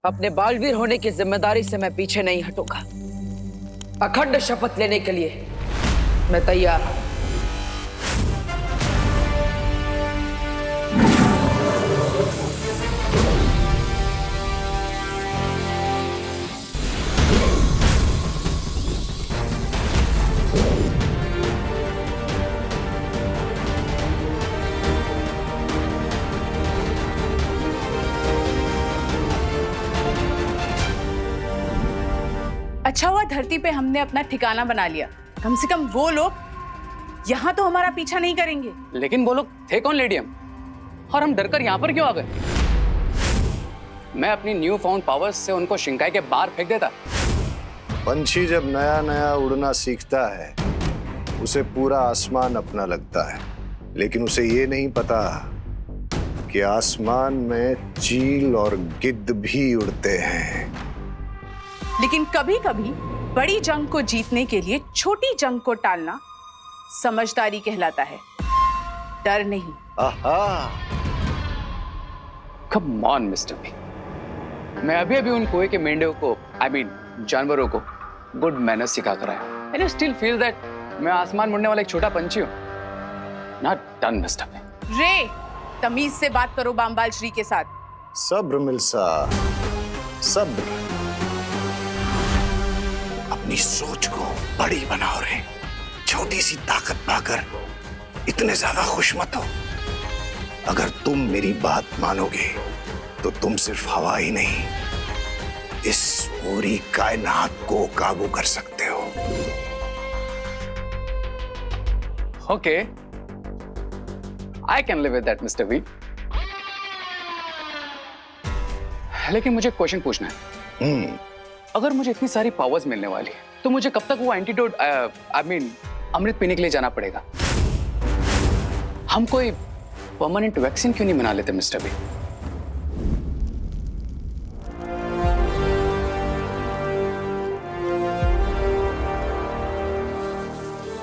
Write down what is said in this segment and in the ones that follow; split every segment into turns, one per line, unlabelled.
अपने बालवीर होने की जिम्मेदारी से मैं पीछे नहीं हटूंगा। अखंड शपथ लेने के लिए मैं तैयार हूं।
अच्छा हुआ धरती पे हमने अपना ठिकाना बना लिया। कम से कम वो लोग यहाँ तो हमारा पीछा नहीं करेंगे।
लेकिन वो लोग थे कौन लेडी हम, और हम डरकर यहाँ पर क्यों आ गए? मैं अपनी न्यू फाउंड पावर्स से उनको शिंकाई के बाहर फेंक देता।
पंछी जब नया नया उड़ना सीखता है उसे पूरा आसमान अपना लगता है, लेकिन उसे ये नहीं पता कि आसमान में चील और गिद्ध भी उड़ते हैं।
लेकिन कभी कभी बड़ी जंग को जीतने के लिए छोटी जंग को टालना समझदारी कहलाता है, डर नहीं।
आहा।
कम ऑन मिस्टर बी, मैं अभी अभी उन कुएं के मेंढकों को, जानवरों को गुड मैनर्स सिखा कर आया। And I still feel that मैं आसमान मुड़ने वाला एक छोटा पंछी हूं। Not done mister B.
रे, तमीज से बात करो बामबाल श्री के साथ।
सब्र मिल्सा, सब्र। अपनी सोच को बड़ी बनाओ रे। छोटी सी ताकत पाकर इतने ज्यादा खुश मत हो। अगर तुम मेरी बात मानोगे तो तुम सिर्फ हवा ही नहीं, इस पूरी कायनात को काबू कर सकते हो।
Okay, I can live with that mister B. लेकिन मुझे क्वेश्चन पूछना है। अगर मुझे इतनी सारी पावर्स मिलने वाली है तो मुझे कब तक वो एंटीडोट अमृत पीने के लिए जाना पड़ेगा? हम कोई परमानेंट वैक्सीन क्यों नहीं बना लेते मिस्टर बी?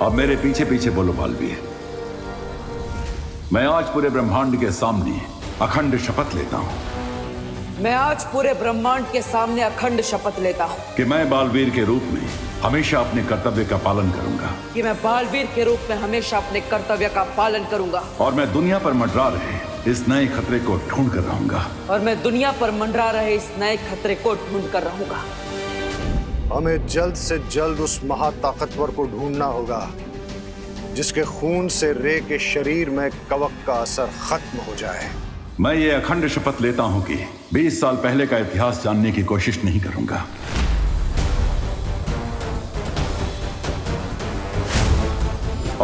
अब मेरे पीछे पीछे बोलो बालवीर। मैं आज पूरे ब्रह्मांड के सामने अखंड शपथ लेता हूं।
मैं आज पूरे ब्रह्मांड के सामने अखंड शपथ लेता हूं
कि मैं बालवीर के रूप में हमेशा अपने कर्तव्य का पालन करूंगा।
कि मैं बालवीर के रूप में हमेशा अपने कर्तव्य का पालन करूंगा।
और मैं दुनिया पर मंडरा रहे इस नए खतरे को ढूंढ कर रहूंगा।
और मैं दुनिया पर मंडरा रहे इस नए खतरे को ढूंढ कर रहूंगा।
हमें जल्द से जल्द उस महाताकतवर को ढूंढना होगा जिसके खून से रे के शरीर में कवक का असर खत्म हो जाए।
मैं ये अखंड शपथ लेता हूं कि 20 साल पहले का इतिहास जानने की कोशिश नहीं करूंगा।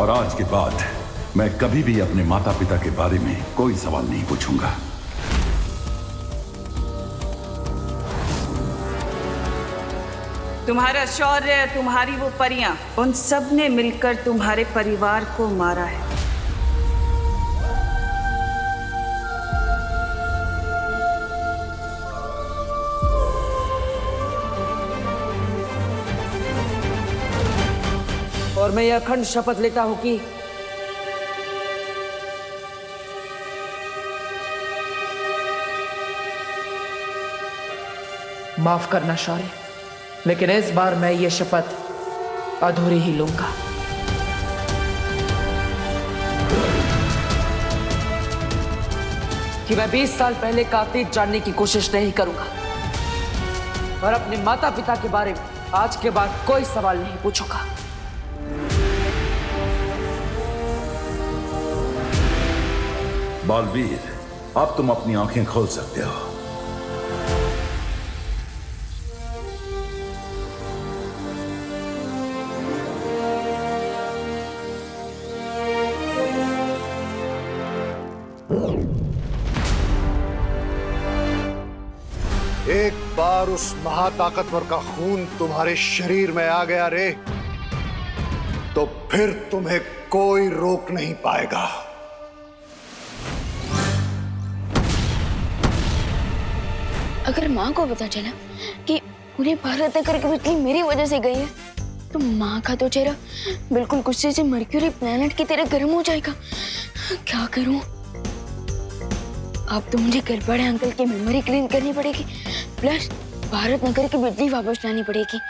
और आज के बाद मैं कभी भी अपने माता पिता के बारे में कोई सवाल नहीं पूछूंगा।
तुम्हारा शौर्य, तुम्हारी वो परियां, उन सब ने मिलकर तुम्हारे परिवार को मारा है।
और मैं यह अखंड शपथ लेता हूं कि माफ करना शौर्य, लेकिन इस बार मैं ये शपथ अधूरी ही लूंगा। कि मैं 20 साल पहले का अतीत जानने की कोशिश नहीं करूंगा और अपने माता पिता के बारे में आज के बाद कोई सवाल नहीं पूछूंगा।
बालवीर, अब तुम अपनी आंखें खोल सकते हो।
एक बार उस महाताकतवर का खून तुम्हारे शरीर में आ गया रे, तो फिर तुम्हें कोई रोक नहीं पाएगा।
अगर माँ को पता चला कि पूरे भारत एकड़ की बिजली मेरी वजह से गई है, तो माँ का तो चेहरा बिल्कुल गुस्से से मर्क्यूरी प्लेनेट की तरह गर्म हो जाएगा। क्या करूं? अब तो मुझे गड़बड़े अंकल की मेमोरी क्लीन करनी पड़ेगी। प्लस भारत नगर की बिजली वापस लानी पड़ेगी।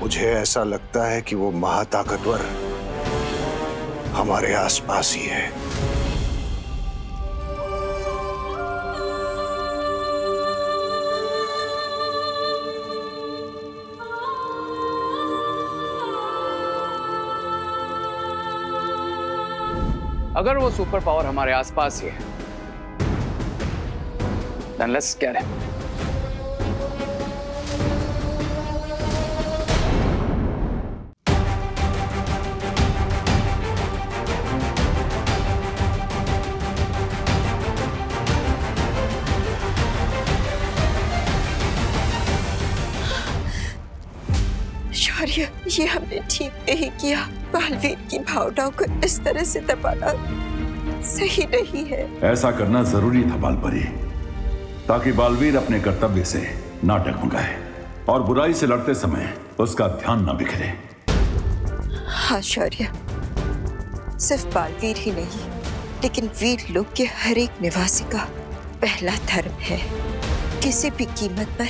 मुझे ऐसा लगता है कि वो महाताकतवर हमारे आसपास ही है।
अगर वो सुपर पावर हमारे आसपास ही है, then let's get him.
शौर्य, ये हमने ठीक नहीं किया। बालवीर की भावनाओं को इस तरह से दबाना सही नहीं है।
ऐसा करना जरूरी था बालपरी, ताकि बालवीर अपने कर्तव्य से ना डगमगाए और बुराई से लड़ते समय उसका ध्यान ना बिखरे।
हाँ शौर्य, सिर्फ बालवीर ही नहीं, लेकिन वीर लोक के हर एक निवासी का पहला धर्म है किसी भी कीमत पर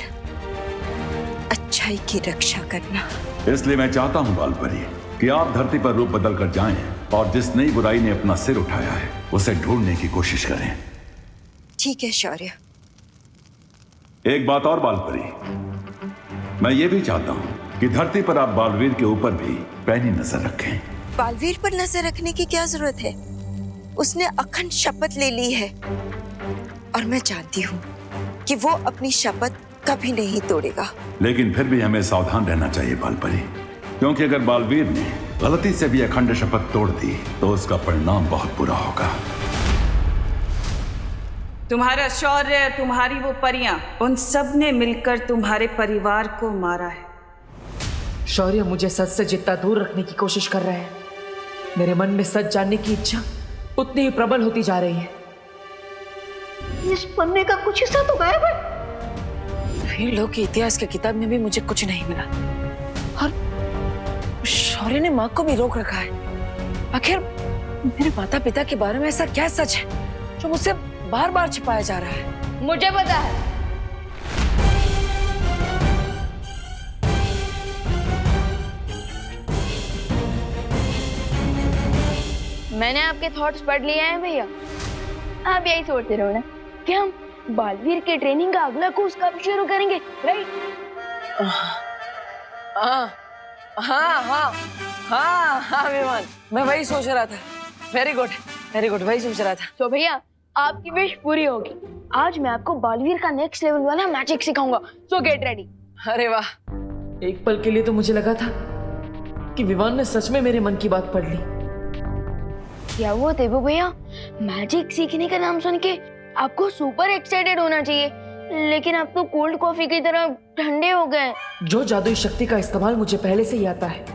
अच्छाई की रक्षा करना।
इसलिए मैं चाहता हूं बालपरी कि आप धरती पर रूप बदल कर जाएं और जिस नई बुराई ने अपना सिर उठाया है उसे ढूंढने की कोशिश करें।
ठीक है शौर्य।
एक बात और बालपरी, मैं ये भी चाहता हूं कि धरती पर आप बालवीर के ऊपर भी पैनी नजर रखें।
बालवीर पर नजर रखने की क्या जरूरत है? उसने अखंड शपथ ले ली है और मैं जानती हूँ कि वो अपनी शपथ कभी नहीं तोड़ेगा।
लेकिन फिर भी हमें सावधान रहना चाहिए बालपरी, क्योंकि अगर बालवीर ने गलती से भी अखंड शपथ तोड़ दी तो उसका परिणाम बहुत बुरा होगा।
तुम्हारा शौर्य, तुम्हारी वो परियां, उन सब ने मिलकर तुम्हारे परिवार को मारा है।
शौर्य मुझे सच से जितना दूर रखने की कोशिश कर रहे हैं, मेरे मन में सच जानने की इच्छा उतनी ही प्रबल होती जा रही है।
इस पन्ने का कुछ हिस्सा तो गायब है।
वीर लोक के इतिहास की किताब में भी मुझे कुछ नहीं मिला और शौर्य ने माँ को भी रोक रखा है। आखिर मेरे माता पिता के बारे में ऐसा क्या सच है जो मुझसे बार बार छिपाया जा रहा है?
मुझे पता है। मैंने आपके थॉट्स पढ़ लिए हैं भैया। आप यही सोचते रहो ना कि हम बालवीर के ट्रेनिंग का अगला कोर्स कब शुरू करेंगे, राइट?
हाँ हाँ हाँ हाँ हाँ विमान, मैं वही सोच रहा था। वेरी गुड वेरी गुड, वही सोच रहा था।
तो भैया आपकी विश पूरी होगी। आज मैं आपको बालवीर का नेक्स्ट लेवल वाला मैजिक सिखाऊंगा, सो गेट रेडी।
अरे वाह, एक पल के लिए तो मुझे लगा था कि विमान ने सच में मेरे मन की बात पढ़ ली।
क्या वो देवू भैया, मैजिक सीखने का नाम सुन के आपको सुपर एक्साइटेड होना चाहिए, लेकिन आप तो कोल्ड कॉफी की तरह ठंडे हो गए।
जो जादुई शक्ति का इस्तेमाल मुझे पहले से ही आता है,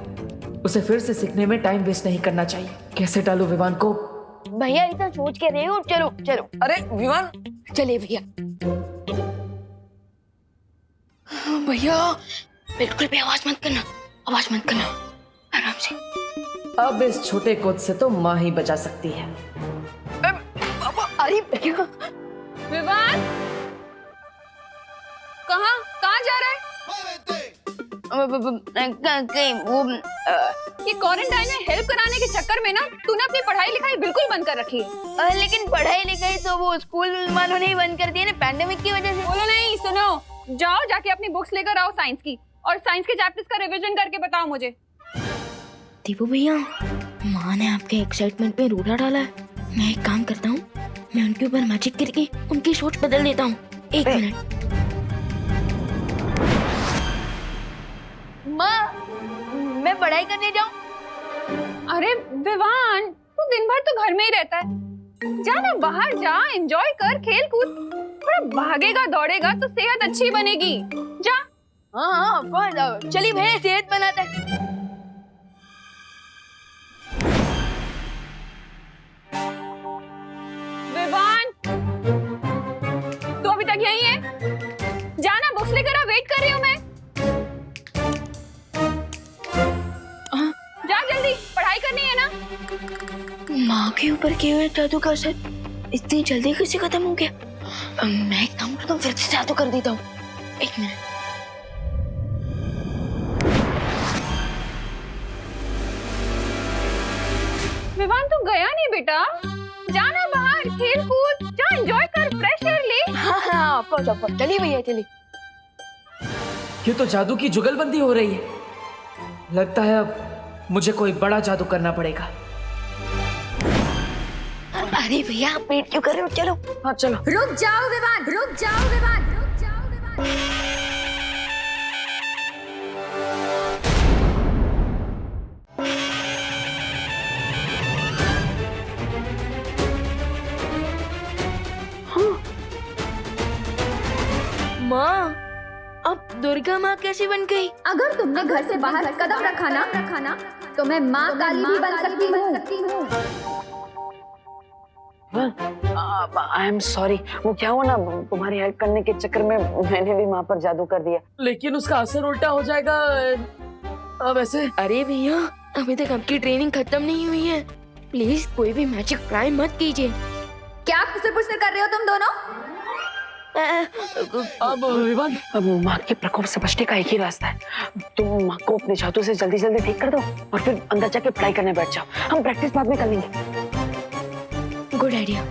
उसे फिर से सीखने में टाइम वेस्ट नहीं करना चाहिए। कैसे डालूं विमान को?
भैया इतना सोच के रहे हो, चलो चलो।
अरे विमान,
चलिए भैया। भैया बिल्कुल भी आवाज मत करना, आवाज मत करना, आराम से।
अब इस छोटे कोच से तो माँ ही बचा सकती है।
अरे भैया,
विवान कहाँ जा रहा है? ये क्वारंटाइन में हेल्प कराने के चक्कर में ना तूने अपनी पढ़ाई लिखाई बिल्कुल बंद कर रखी है।
लेकिन पढ़ाई लिखाई तो वो स्कूल वालों ने ही बंद कर दी है ना, पैंडेमिक की वजह से।
बोलो नहीं, सुनो, जाओ जाके अपनी बुक्स लेकर आओ साइंस की, और साइंस के चैप्टर्स का रिवीजन करके बताओ मुझे।
दीपू भैया, माँ ने आपके एक्साइटमेंट पे रूढ़ा डाला है। मैं एक काम करता हूँ, मैं उनके ऊपर मैजिक करके उनकी सोच बदल देता हूँ। एक मिनट। माँ, मैं पढ़ाई करने जाऊँ?
अरे विवान, तू दिन भर तो घर में ही रहता है, जा ना बाहर जा, एंजॉय कर, खेल कूद, थोड़ा भागेगा दौड़ेगा तो सेहत अच्छी बनेगी। जा।
हाँ हाँ, चलिए भैया सेहत बनाते हैं।
विवान, तू अभी तक यहीं है? जाना, बुक्स लेकर आ, वेट कर रही हूँ मैं। जा
के ऊपर किए हुए जादू का असर इतनी जल्दी कैसे खत्म हो गया? मैं एक काम करता हूँ, फिर से जादू कर देता हूँ। एक मिनट।
विवान तू गया नहीं बेटा, जाना बाहर खेल कूद, जा एंजॉय कर, फ्रेश एयर ले।
हाँ ऑफ कोर्स चलिए भैया चलिए।
ये तो जादू की जुगलबंदी हो रही है। लगता है अब मुझे कोई बड़ा जादू करना पड़ेगा।
अरे भैया आप वेट क्यों कर रहे हो? चलो।
हाँ चलो।
रुक जाओ विवान, रुक जाओ विवान, रुक जाओ विवान।
माँ, अब दुर्गा माँ कैसे बन गई?
अगर तुमने घर से बाहर कदम रखा ना तो मैं माँ काली भी बन सकती हूँ।
आई एम सॉरी, वो क्या हुआ ना, तुम्हारी हेल्प करने के चक्कर में मैंने भी माँ पर जादू कर दिया।
लेकिन उसका असर उल्टा हो जाएगा वैसे।
अरे भैया अभी तक आपकी ट्रेनिंग खत्म नहीं हुई है, प्लीज कोई भी मैजिक ट्राई मत कीजिए।
क्या खुसर कर रहे हो तुम दोनों?
अब विवान,
अब माँ के प्रकोप से बचने का एक ही रास्ता है, तुम माँ को अपने जादू से जल्दी जल्दी ठीक कर दो और फिर अंदर जाके पढ़ाई करने बैठ जाओ। हम प्रैक्टिस बाद में कर लेंगे।
Good idea.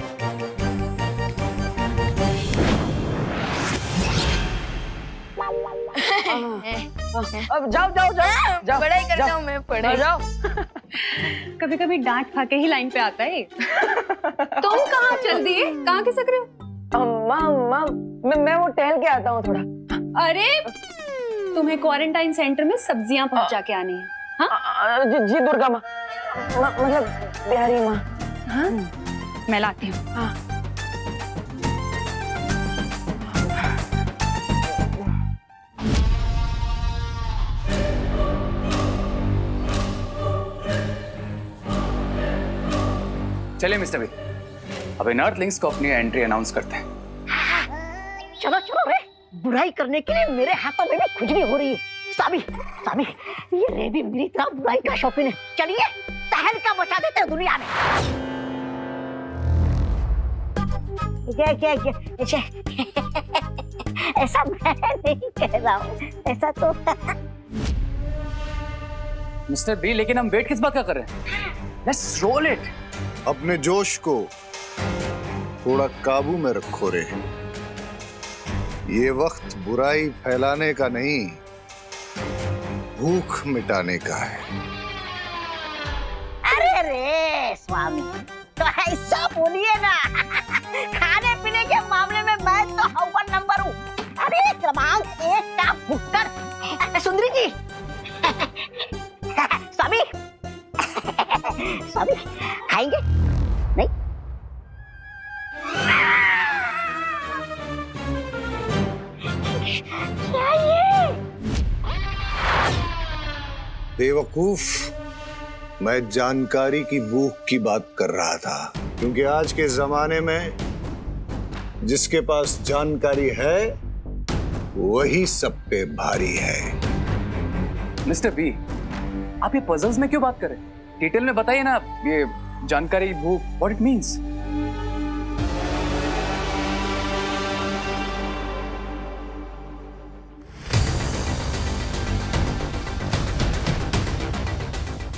अब जाओ जाओ जाओ जाओ,
पढ़ाई करता हूँ मैं, पढ़ाई।
जाओ।
कभी कभी डांट खा के ही लाइन पे आता है। तुम कहाँ चल दिए, कहाँ खिसक रहे हो?
माँ मैं वो टहल के आता हूँ थोड़ा।
अरे तुम्हें क्वारंटाइन सेंटर में सब्जियां पहुंचा के आनी है। हाँ?
जी दुर्गा माँ, मतलब बिहारी माँ।
हाँ? मैं लाती हूँ।
हाँ।
चलिए मिस्टर बी, अब इन अर्थलिंग्स को अपनी एंट्री अनाउंस करते हैं।
चलो चलो रे, बुराई करने के लिए मेरे हाथों में भी खुजली हो रही है। सामी सामी, ये रे भी मेरी तरह बुराई का शौकीन है। चलिए तहलका मचा देते हैं दुनिया में। क्या ऐसा मैं नहीं कह रहा हूँ, ऐसा तो
मिस्टर बी, लेकिन हम वेट किस बात का कर रहे हैं? Let's roll it.
अपने जोश को थोड़ा काबू में रखो रे। ये वक्त बुराई फैलाने का नहीं, भूख मिटाने का है।
अरे रे स्वामी, तो ऐसा बोलिए ना। खाने पीने के मामले में मैं तो अव्वल नंबर हूँ। अरे क्रमांक 1 का भुक्कड़ सुंदरी जी। स्वामी स्वामी खाएंगे नहीं? क्या ये?
बेवकूफ, मैं जानकारी की भूख की बात कर रहा था, क्योंकि आज के जमाने में जिसके पास जानकारी है वही सब पे भारी है।
मिस्टर बी, आप ये पजल्स में क्यों बात कर रहे हैं? डिटेल में बताइए ना, ये जानकारी भूख, व्हाट इट मींस।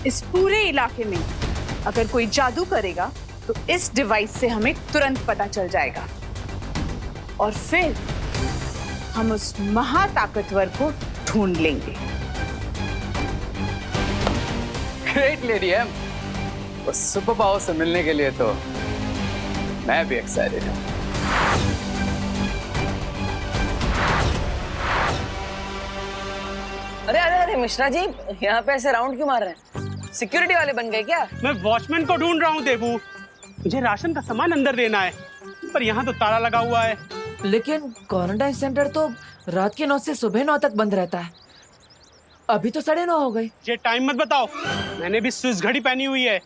इस पूरे इलाके में अगर कोई जादू करेगा तो इस डिवाइस से हमें तुरंत पता चल जाएगा और फिर हम उस महाताकतवर को ढूंढ लेंगे।
ग्रेट लेडी एम, उस सुपर पावर से मिलने के लिए तो मैं भी एक्साइटेड हूँ।
अरे अरे अरे मिश्रा जी, यहाँ पे ऐसे राउंड क्यों मार रहे हैं? सिक्योरिटी वाले बन गए क्या?
मैं वॉचमैन को ढूंढ रहा हूँ देबू। मुझे राशन का सामान अंदर देना है, पर यहाँ तो ताला लगा हुआ है।
लेकिन क्वारंटाइन सेंटर तो रात के 9 से सुबह 9 तक बंद रहता है। अभी तो 9:30 हो गए।
ये टाइम मत बताओ, मैंने भी स्विस घड़ी पहनी हुई है।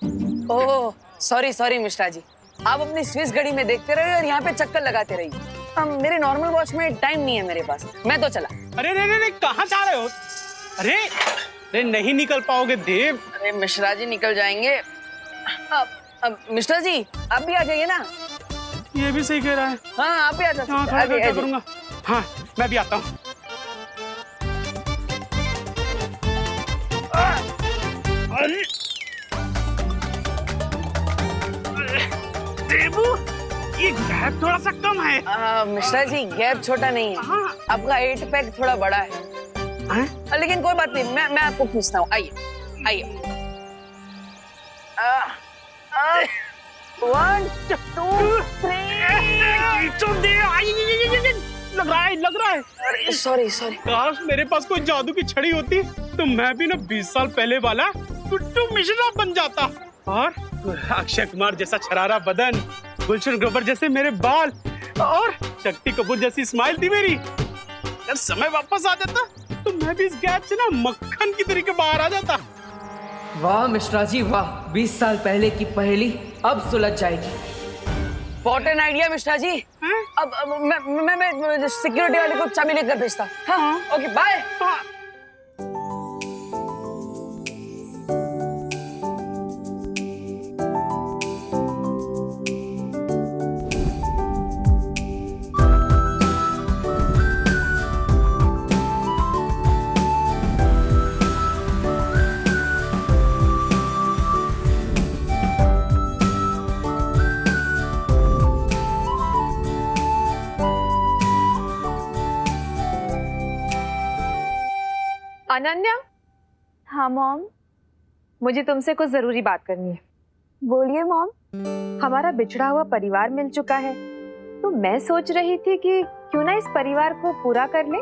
ओह सॉरी मिश्रा जी, आप अपनी स्विस घड़ी में देखते रहिए और यहाँ पे चक्कर लगाते रहिए। मेरे नॉर्मल वॉच में टाइम नहीं है मेरे पास, मैं तो चला।
अरे रे कहाँ जा रहे हो? अरे नहीं निकल पाओगे देव।
अरे मिश्रा जी निकल जाएंगे। मिस्टर जी आप भी आ जाइए ना।
ये भी सही कह रहा है।
हाँ आप भी आ जाइए।
हाँ खड़ा क्या करूँगा। हाँ मैं भी आता हूँ। देबू ये गैप थोड़ा सा कम है।
मिस्टर जी गैप छोटा नहीं है, आपका 8 पैक थोड़ा बड़ा है। लेकिन कोई बात नहीं, मैं आपको खींचता हूँ। आइए आइए। 1 2 3
लग रहा है।
सॉरी
काश मेरे पास कोई जादू की छड़ी होती तो मैं भी ना 20 साल पहले वाला गुड्डू मिश्रा बन जाता। और अक्षय कुमार जैसा छरारा बदन, गुलशन ग्रोवर जैसे मेरे बाल और शक्ति कपूर जैसी स्माइल थी मेरी। अगर समय वापस आ जाता तो मैं भी इस गैप से ना मक्खन की तरीके बाहर आ जाता।
वाह मिश्रा जी वाह, 20 साल पहले की पहेली अब सुलझ जाएगी।
व्हाट एन आइडिया मिस्टर जी। अब मैं सिक्योरिटी वाले को चाबी लेकर भेजता। हाँ ओके बाय।
अनन्या।
हाँ मॉम।
मुझे तुमसे कुछ जरूरी बात करनी है।
बोलिए मॉम।
हमारा बिछड़ा हुआ परिवार मिल चुका है, तो मैं सोच रही थी कि क्यों ना इस परिवार को पूरा कर ले।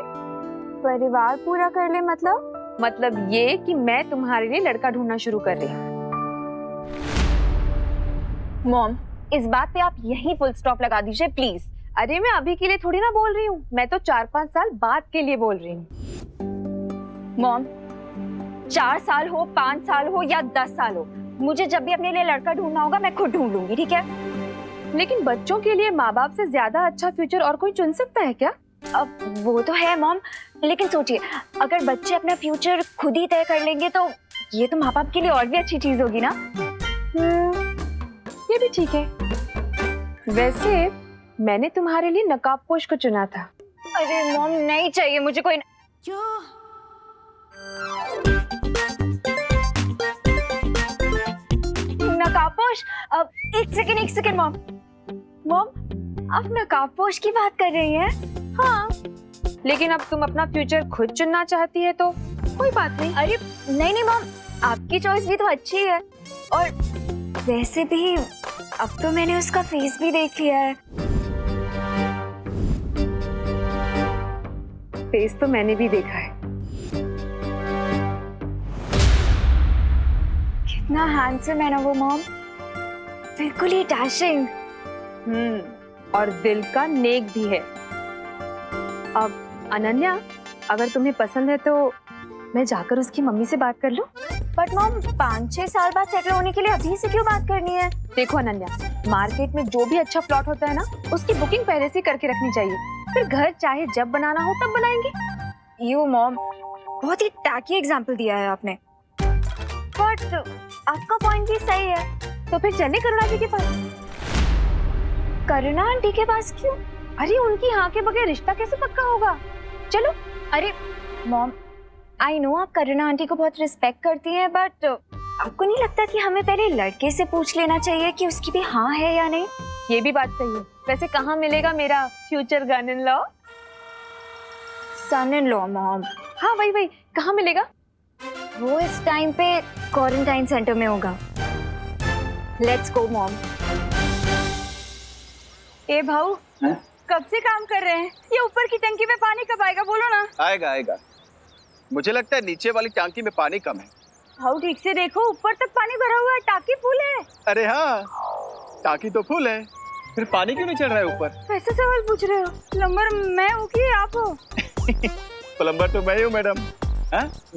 परिवार पूरा कर ले
मतलब ये कि मैं तुम्हारे लिए लड़का ढूंढना शुरू कर रही हूँ।
मॉम इस बात पे आप यही फुल स्टॉप लगा दीजिए प्लीज।
अरे मैं अभी के लिए थोड़ी ना बोल रही हूँ, मैं तो 4-5 साल बाद के लिए बोल रही हूँ।
मॉम 4 साल हो, 5 साल हो या 10 साल हो, मुझे जब भी अपने लिए लड़का ढूंढना होगा मैं खुद ढूंढ लूंगी, ठीक है?
लेकिन बच्चों के लिए माँ बाप से ज्यादा अच्छा फ्यूचर और कोई चुन सकता है क्या?
अब वो तो है मॉम, लेकिन सोचिए अगर बच्चे अपना फ्यूचर खुद ही तय कर लेंगे तो ये तो माँ बाप के लिए और भी अच्छी चीज होगी ना।
ये भी ठीक है। वैसे मैंने तुम्हारे लिए नकाबपोश को चुना था।
अरे मॉम नहीं चाहिए मुझे कोई। नकाबपोश? अब एक सेकेंड मॉम आप नकाबपोश की बात कर रही हैं?
हाँ, लेकिन अब तुम अपना फ्यूचर खुद चुनना चाहती है तो कोई बात नहीं।
अरे नहीं मॉम, आपकी चॉइस भी तो अच्छी है, और वैसे भी अब तो मैंने उसका फेस भी देख लिया है।
फेस तो मैंने भी देखा है।
कितना हैंडसम है ना वो मॉम, बिल्कुल ही डैशिंग।
और दिल का नेक भी है। अब अनन्या अगर तुम्हें पसंद है तो मैं जाकर उसकी मम्मी से बात कर लूं?
बट मॉम 5-6 साल बाद सेटल होने के लिए अभी से क्यों बात करनी है?
देखो अनन्या, मार्केट में जो भी अच्छा प्लॉट होता है ना उसकी बुकिंग पहले से करके रखनी चाहिए, फिर घर चाहे जब बनाना हो तब बनाएंगे।
यू मॉम बहुत ही टैकी एग्जाम्पल दिया है आपने, बट आपका पॉइंट भी सही है।
तो फिर चले करुणा जी के पास।
करुणा आंटी के पास क्यों?
अरे उनकी हाँ के बगैर रिश्ता कैसे पक्का होगा? चलो।
अरे मॉम आई नो आप करुणा आंटी को बहुत रिस्पेक्ट करती हैं, बट आपको नहीं लगता कि हमें पहले लड़के से पूछ लेना चाहिए कि उसकी भी हाँ है या नहीं?
ये भी बात सही है। वैसे कहाँ मिलेगा मेरा future son in law?
Son in law mom?
हाँ वही कहाँ मिलेगा?
वो इस टाइम पे क्वारंटाइन सेंटर में होगा। Let's go mom.
ए भाऊ कब से काम कर रहे हैं? ये ऊपर की टंकी में पानी कब आएगा बोलो ना।
आएगा। मुझे लगता है नीचे वाली टंकी में पानी कम है।
भाऊ ठीक से देखो, ऊपर तक पानी भरा हुआ है, टाकी फुल है।
अरे हाँ टाकी तो फुल है, फिर पानी क्यों नहीं चढ़ रहा है ऊपर?
ऐसा सवाल पूछ रहे हो? प्लम्बर मैं हूँ कि आप हो?
प्लम्बर तो मैं ही हूँ मैडम।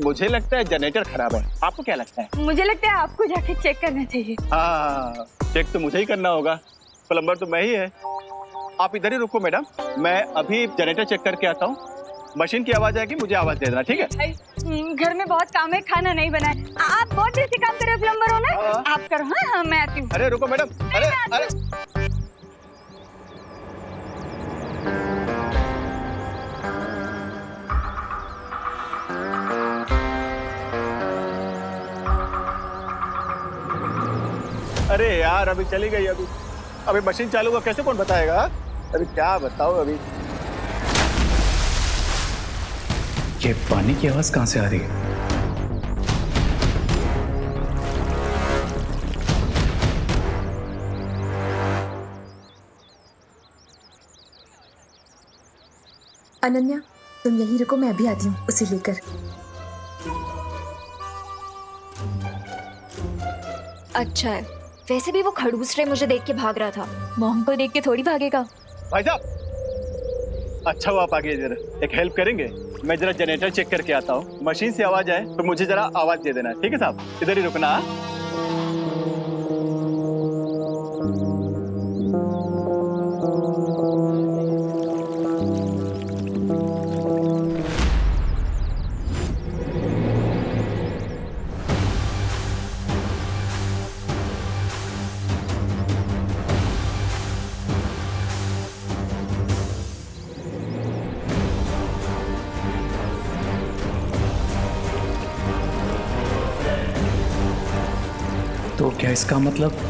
मुझे लगता है जनरेटर खराब है, आपको क्या लगता है?
मुझे लगता है आपको जाके चेक करना चाहिए।
हाँ चेक तो मुझे ही करना होगा, प्लम्बर तो मैं ही है। आप इधर ही रुको मैडम, मैं अभी जनरेटर चेक करके आता हूँ, मशीन की आवाज आएगी, मुझे आवाज दे देना, ठीक है?
घर में बहुत काम है, खाना नहीं बना है। आप बहुत देर से काम कर रहे हो, प्लम्बर हो ना? आप करो। हाँ हाँ, मैं आती हूँ।
अरे रुको मैडम, अरे अरे अरे यार, अभी चली गई। अभी मशीन चालू हुआ, कैसे कौन बताएगा? अभी क्या बताओ अभी।
ये पानी की आवाज कहां से आ रही है?
अनन्या, तुम यहीं रुको, मैं अभी आती हूँ उसे लेकर।
अच्छा है, वैसे भी वो खड़ूस रे मुझे देख के भाग रहा था, मॉम को देख के थोड़ी भागेगा।
भाई साहब, अच्छा हुआ आप आ गए। जरा एक हेल्प करेंगे? मैं जरा जनरेटर चेक करके आता हूँ। मशीन से आवाज आए तो मुझे जरा आवाज दे देना, ठीक है साहब? इधर ही रुकना।
तो क्या इसका मतलब?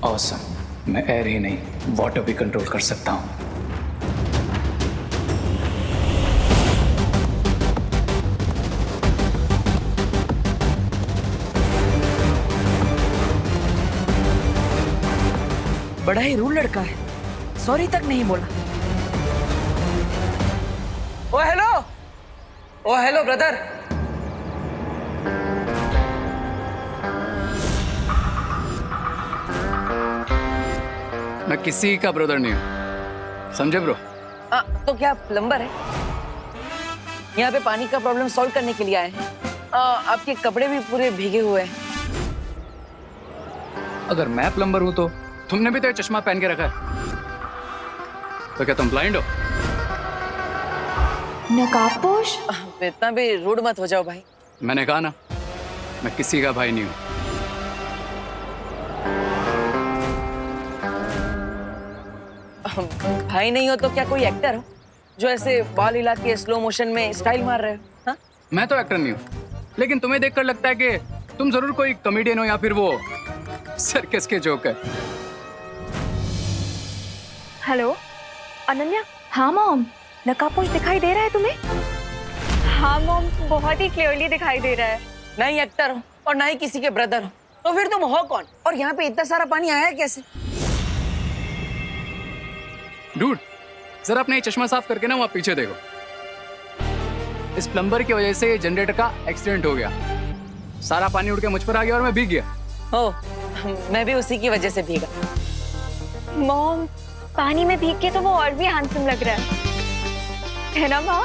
Awesome. मैं एयर ही नहीं, वाटर भी कंट्रोल कर सकता हूँ।
बड़ा ही रूल लड़का है, सॉरी तक नहीं बोला। ओ हेलो ब्रदर।
मैं किसी का ब्रदर नहीं हूँ, समझे ब्रो?
तो क्या प्लम्बर है? यहाँ पे पानी का प्रॉब्लम सॉल्व करने के लिए आए हैं। आपके कपड़े भी पूरे भीगे हुए हैं।
अगर मैं प्लम्बर हूँ तो तुमने भी तो ये चश्मा पहन के रखा है, तो क्या तुम ब्लाइंड हो?
नकाबपोश?
इतना भी रूड मत हो जाओ भाई।
मैंने कहा ना, मैं किसी का भाई नहीं हूँ।
भाई नहीं हो तो क्या कोई एक्टर हो जो ऐसे बाल हिला के स्लो मोशन में स्टाइल मार रहे हो? हाँ?
मैं तो एक्टर नहीं हूँ, लेकिन तुम्हें देखकर लगता है कि तुम जरूर कोई कॉमेडियन हो या फिर वो सर्कस के जोकर।
हेलो अनन्या। हाँ मॉम, नकाबपोश दिखाई दे रहा है तुम्हें? हाँ मॉम, बहुत ही क्लियरली दिखाई दे रहा है।
ना ही एक्टर हो और ना ही किसी के ब्रदर हो, तो फिर तुम हो कौन? और यहाँ पे इतना सारा पानी आया है कैसे?
डूड, जरा अपने चश्मा साफ करके ना वहाँ पीछे देखो। इस प्लम्बर की वजह से जनरेटर का एक्सीडेंट हो गया, सारा पानी उड़ के मुझ पर आ गया और मैं भीग गया।
मैं भी उसी की वजह से भीगा।
मॉम, पानी में भीग के तो वो और भी हैंडसम लग रहा है ना माँ?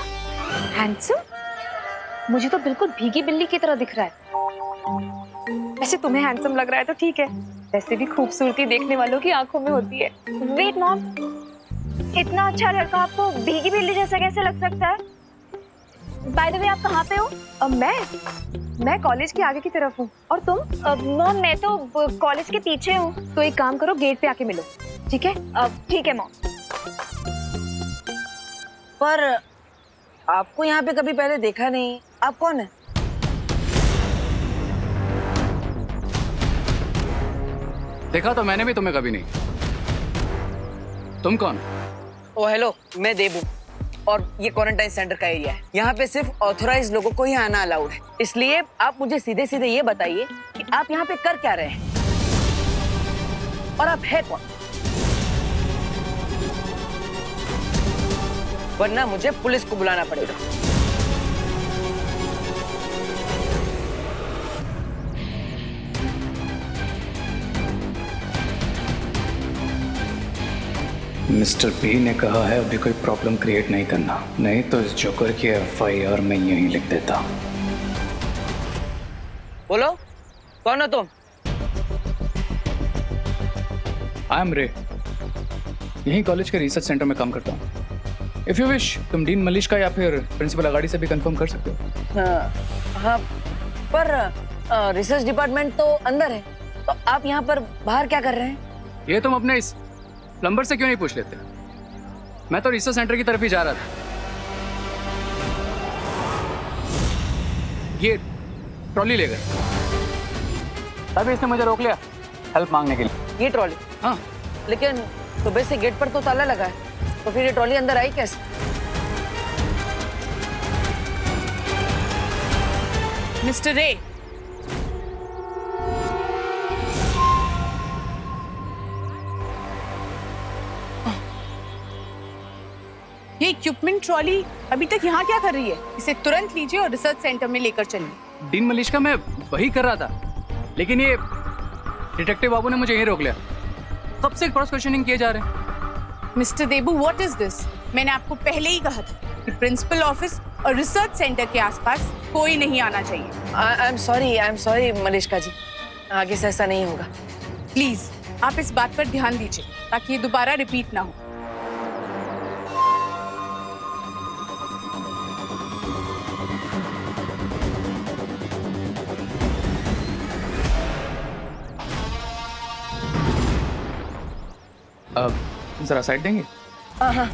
हैंडसम? मुझे तो बिल्कुल भीगी बिल्ली की तरह दिख रहा है। वैसे तुम्हें हैंडसम लग रहा है तो ठीक है, वैसे भी खूबसूरती देखने वालों की आंखों में होती है। वेट मॉम, इतना अच्छा लड़का आपको भीगी बिल्ली जैसा कैसे लग सकता है? बाय द वे, आप कहाँ पे हो? मैं कॉलेज के आगे की तरफ हूँ। और तुम? मॉम, मैं तो कॉलेज के पीछे हूँ। तो एक काम करो, गेट पे आके मिलो, ठीक है? ठीक है मॉम।
पर आपको यहाँ पे कभी पहले देखा नहीं, आप कौन है?
देखा तो मैंने भी तुम्हें कभी नहीं। तुम कौन?
ओ हेलो, मैं देबू और ये क्वारंटाइन सेंटर का एरिया है। यहाँ पे सिर्फ ऑथराइज्ड लोगों को ही आना अलाउड है। इसलिए आप मुझे सीधे सीधे ये बताइए कि आप यहाँ पे कर क्या रहे हैं और आप है कौन, वरना मुझे पुलिस को बुलाना पड़ेगा।
मिस्टर पी ने कहा है अभी कोई प्रॉब्लम क्रिएट नहीं करना, नहीं तो इस जोकर की FIR मैं यहीं लिख देता।
बोलो, कौन हो तुम?
आई एम रे, यहीं कॉलेज के रिसर्च सेंटर में काम करता हूँ। इफ यू विश तुम डीन मलिश का या फिर प्रिंसिपल अगाड़ी से भी कंफर्म कर सकते हो।
हाँ, पर रिसर्च डिपार्टमेंट तो अंदर है, तो आप यहाँ पर बाहर क्या कर रहे हैं?
ये तुम अपने इस प्लम्बर से क्यों नहीं पूछ लेते? मैं तो रिसर्च सेंटर की तरफ ही जा रहा था। ये ट्रॉली ले गए, तभी इसने मुझे रोक लिया हेल्प मांगने के लिए।
ये ट्रॉली?
हाँ।
लेकिन सुबह से गेट पर तो ताला लगा है, तो फिर ये ट्रॉली अंदर आई कैसे?
मिस्टर रे, ये इक्विपमेंट ट्रॉली अभी तक यहाँ क्या कर रही है? इसे तुरंत लीजिए और रिसर्च सेंटर में लेकर चलिए।
डीन मलिश का मैं वही कर रहा था, लेकिन ये डिटेक्टिव बाबू ने मुझे यहीं रोक लिया। कब से क्रॉस क्वेश्चनिंग किए जा रहे हैं।
Mister Debu, what is this? मैंने आपको पहले ही कहा था कि प्रिंसिपल ऑफिस और रिसर्च सेंटर के आसपास कोई नहीं आना चाहिए।
आई एम सॉरी मलिश्का जी, आगे से ऐसा नहीं होगा।
प्लीज आप इस बात पर ध्यान दीजिए ताकि ये दोबारा रिपीट ना हो।
अब जरा साइड देंगे?
हाँ।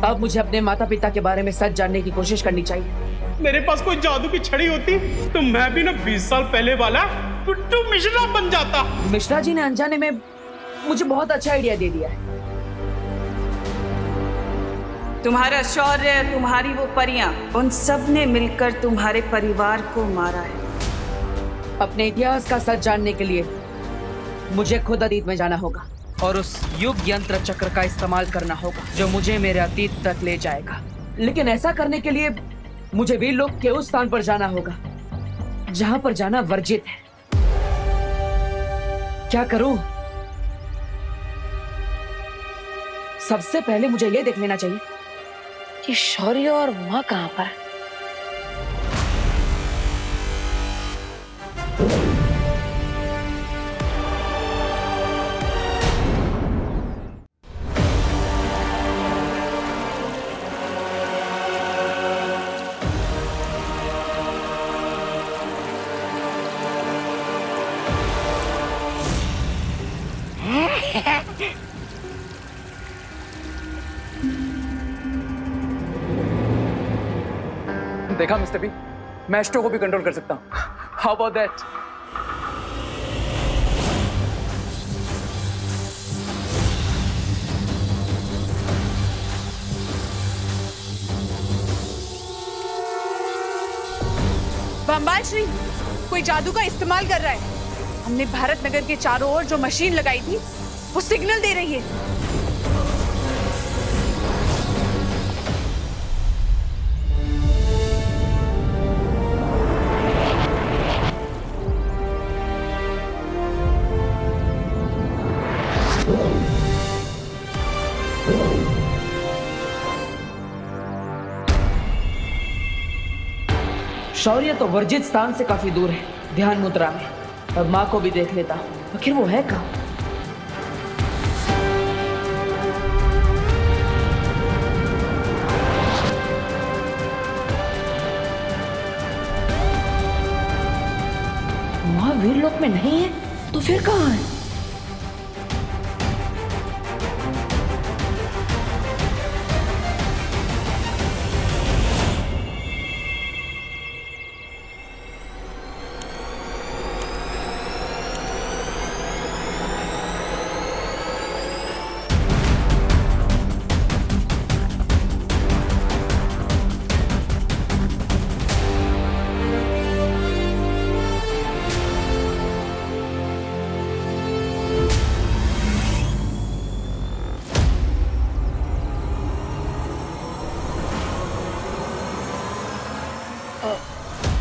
अब मुझे अपने माता पिता के बारे में सच जानने की कोशिश करनी चाहिए।
मेरे पास कोई जादू की छड़ी होती तो मैं भी ना 20 साल पहले वाला टुट्टू मिश्रा बन जाता।
मिश्रा जी ने अनजाने में मुझे बहुत अच्छा आइडिया दे दिया है।
तुम्हारा शौर्य, तुम्हारी वो परियां, उन सब ने मिलकर तुम्हारे परिवार को मारा है।
अपने इतिहास का सच जानने के लिए मुझे खुद अतीत में जाना होगा और उस युग यंत्र चक्र का इस्तेमाल करना होगा जो मुझे मेरे अतीत तक ले जाएगा। लेकिन ऐसा करने के लिए मुझे वीर लोक के उस स्थान पर जाना होगा जहां पर जाना वर्जित है। क्या करूं? सबसे पहले मुझे यह देख लेना चाहिए
कि शौर्य और माँ कहाँ पर है।
देखा मिस्टर बी, मैं एस्ट्रो को भी कंट्रोल कर सकता हूँ। How about that?
बम्बाल श्री कोई जादू का इस्तेमाल कर रहा है। हमने भारत नगर के चारों ओर जो मशीन लगाई थी वो सिग्नल दे रही है।
शौर्य तो वर्जित स्थान से काफी दूर है, ध्यान मुद्रा में। अब माँ को भी देख लेता हूँ, आखिर वो है कहाँ? महावीर लोक में नहीं है तो फिर कहाँ है?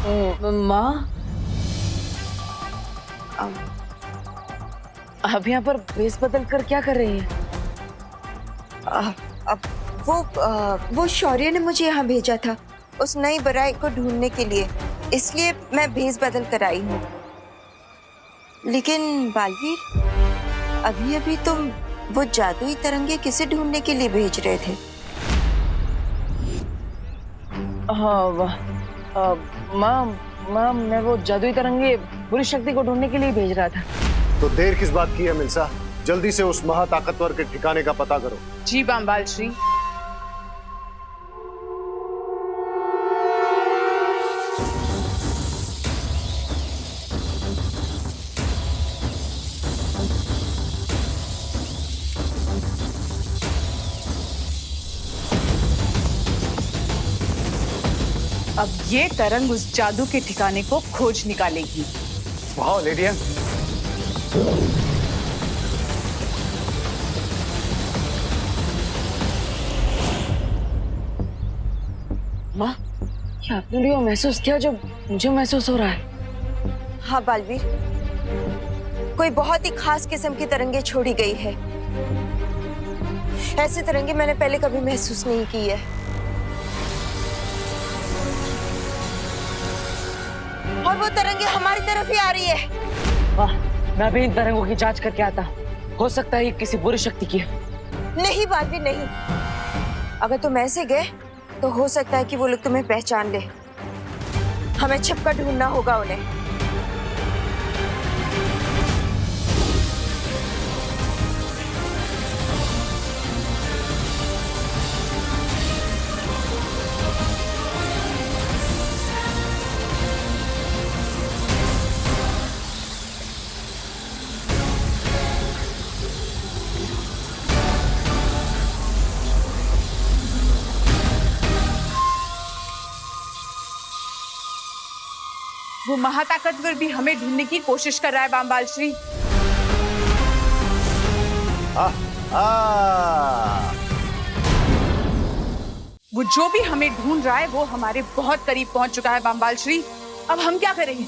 माँ, आप यहाँ पर भेस बदल कर क्या कर रही हैं?
अब वो शौर्य ने मुझे यहाँ भेजा था उस नई बुराई को ढूंढने के लिए, इसलिए मैं भेस बदल कर आई हूँ। लेकिन बालवीर, अभी अभी तुम वो जादुई तरंगे किसे ढूंढने के लिए भेज रहे थे?
हाँ माँ, मैं वो जादुई तरंगे बुरी शक्ति को ढूंढने के लिए भेज रहा था।
तो देर किस बात की है मिल्सा? जल्दी से उस महाताकतवर के ठिकाने का पता करो।
जी बामबाल श्री। अब ये तरंग उस जादू के ठिकाने को खोज निकालेगी।
वाह लेडिया,
माँ, क्या आपने भी वो महसूस किया जो मुझे महसूस हो रहा है?
हाँ बालवीर, कोई बहुत ही खास किस्म की तरंगे छोड़ी गई है। ऐसी तरंगे मैंने पहले कभी महसूस नहीं की है। और वो तरंगे हमारी तरफ ही आ रही है।
वाह, मैं भी इन तरंगों की जांच करके आता हूँ। हो सकता है ये किसी बुरी शक्ति की है।
नहीं बालवीर, नहीं। अगर तुम ऐसे गए तो हो सकता है कि वो लोग तुम्हें पहचान ले। हमें छिपकर ढूंढना होगा उन्हें।
वो महाताकतवर भी हमें ढूंढने की कोशिश कर रहा है बामबाल श्री। वो जो भी हमें ढूंढ रहा है वो हमारे बहुत करीब पहुंच चुका है बामबाल श्री। अब हम क्या करेंगे?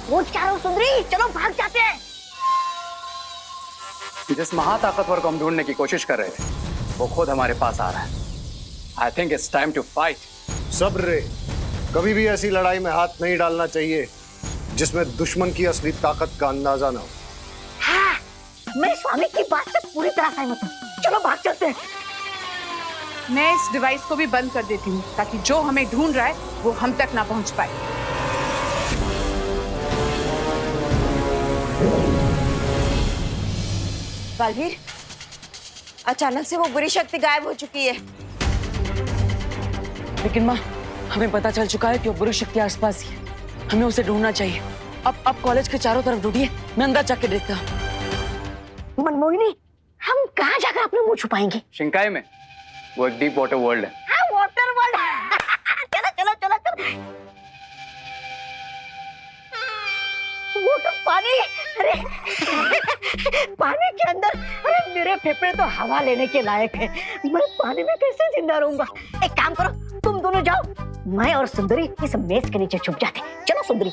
वो क्या हो सुंदरी, चलो भाग जाते हैं।
जिस महाताकतवर को हम ढूंढने की कोशिश कर रहे थे वो खुद हमारे पास आ रहा है। I think it's time to fight.
सब्र रे, कभी भी ऐसी लड़ाई में हाथ नहीं डालना चाहिए जिसमें दुश्मन की असली ताकत का अंदाजा ना हो।
हाँ, मैं स्वामी की बात से पूरी तरह सहमत हूँ। चलो भाग चलते हैं।
मैं इस डिवाइस को भी बंद कर देती हूँ ताकि जो हमें ढूंढ रहा है वो हम तक ना पहुंच पाए।
बालवीर, अचानक से वो बुरी शक्ति गायब हो चुकी है।
लेकिन माँ, हमें पता चल चुका है कि वो बुरी शक्ति आसपास ही है। हमें उसे ढूंढना चाहिए। अब कॉलेज के चारों तरफ ढूंढिए, मैं अंदर जाके देखता हूँ।
मनमोहिनी, हम कहाँ जाकर अपने मुंह छुपाएंगे?
शिंकाई में, वो एक डीप वाटर वर्ल्ड है।
हाँ, वाटर वर्ल्ड। चलो चलो चलो चलो। वाटर पानी, अरे पानी के अंदर, अरे मेरे फेफड़े तो हवा लेने के लायक है। मैं पानी में कैसे जिंदा रहूंगा? एक काम करो, तुम दोनों जाओ, मैं और सुंदरी इस मेज के नीचे छुप जाते। चलो सुंदरी।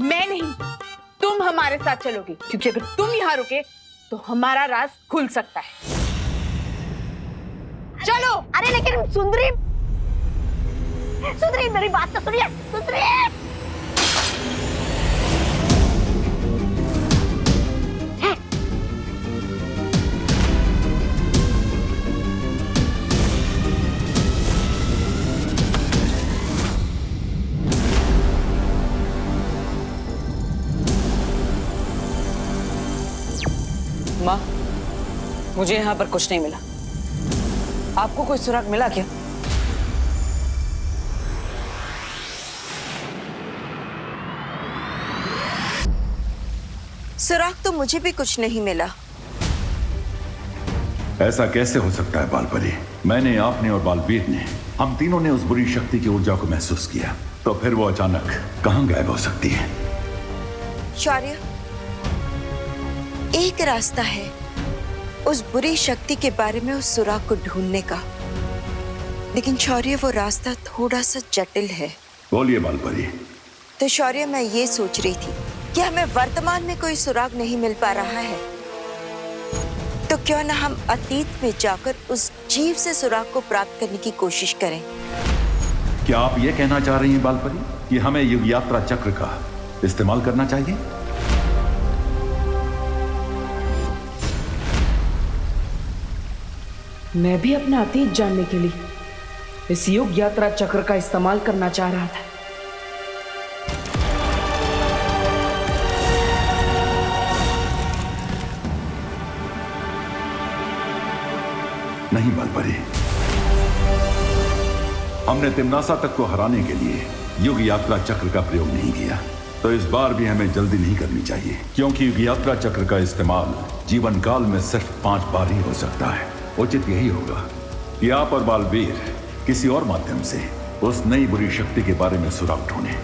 मैं नहीं, तुम हमारे साथ चलोगी, क्योंकि अगर तुम यहाँ रुके तो हमारा राज खुल सकता है। चलो।
अरे लेकिन सुंदरी, सुंदरी मेरी बात तो सुनिए। सुंदरी,
माँ, मुझे यहाँ पर कुछ नहीं मिला। आपको कोई सुराग मिला क्या?
सुराग तो मुझे भी कुछ नहीं मिला।
ऐसा कैसे हो सकता है बालपरी? मैंने, आपने और बालवीर ने, हम तीनों ने उस बुरी शक्ति की ऊर्जा को महसूस किया, तो फिर वो अचानक कहां गायब हो सकती है?
शौर्य, एक रास्ता है उस बुरी शक्ति के बारे में उस सुराग को ढूंढने का। लेकिन शौर्य वो रास्ता थोड़ा सा जटिल है।
बोलिए बालपरी।
तो शौर्य मैं ये सोच रही थी कि हमें वर्तमान में कोई सुराग नहीं मिल पा रहा है, तो क्यों ना हम अतीत में जाकर उस जीव से सुराग को प्राप्त करने की कोशिश करें।
क्या आप ये कहना चाह रही हैं बालपरी कि हमें युग यात्रा चक्र का इस्तेमाल करना चाहिए?
मैं भी अपना अतीत जानने के लिए इस युग यात्रा चक्र का इस्तेमाल करना चाह रहा था।
नहीं बालपरी, हमने तिम्नासा तक को हराने के लिए युग यात्रा चक्र का प्रयोग नहीं किया, तो इस बार भी हमें जल्दी नहीं करनी चाहिए, क्योंकि युग यात्रा चक्र का इस्तेमाल जीवन काल में सिर्फ 5 बार ही हो सकता है। उचित यही होगा कि आप और बालवीर किसी और माध्यम से उस नई बुरी शक्ति के बारे में सुराग ढूंढें।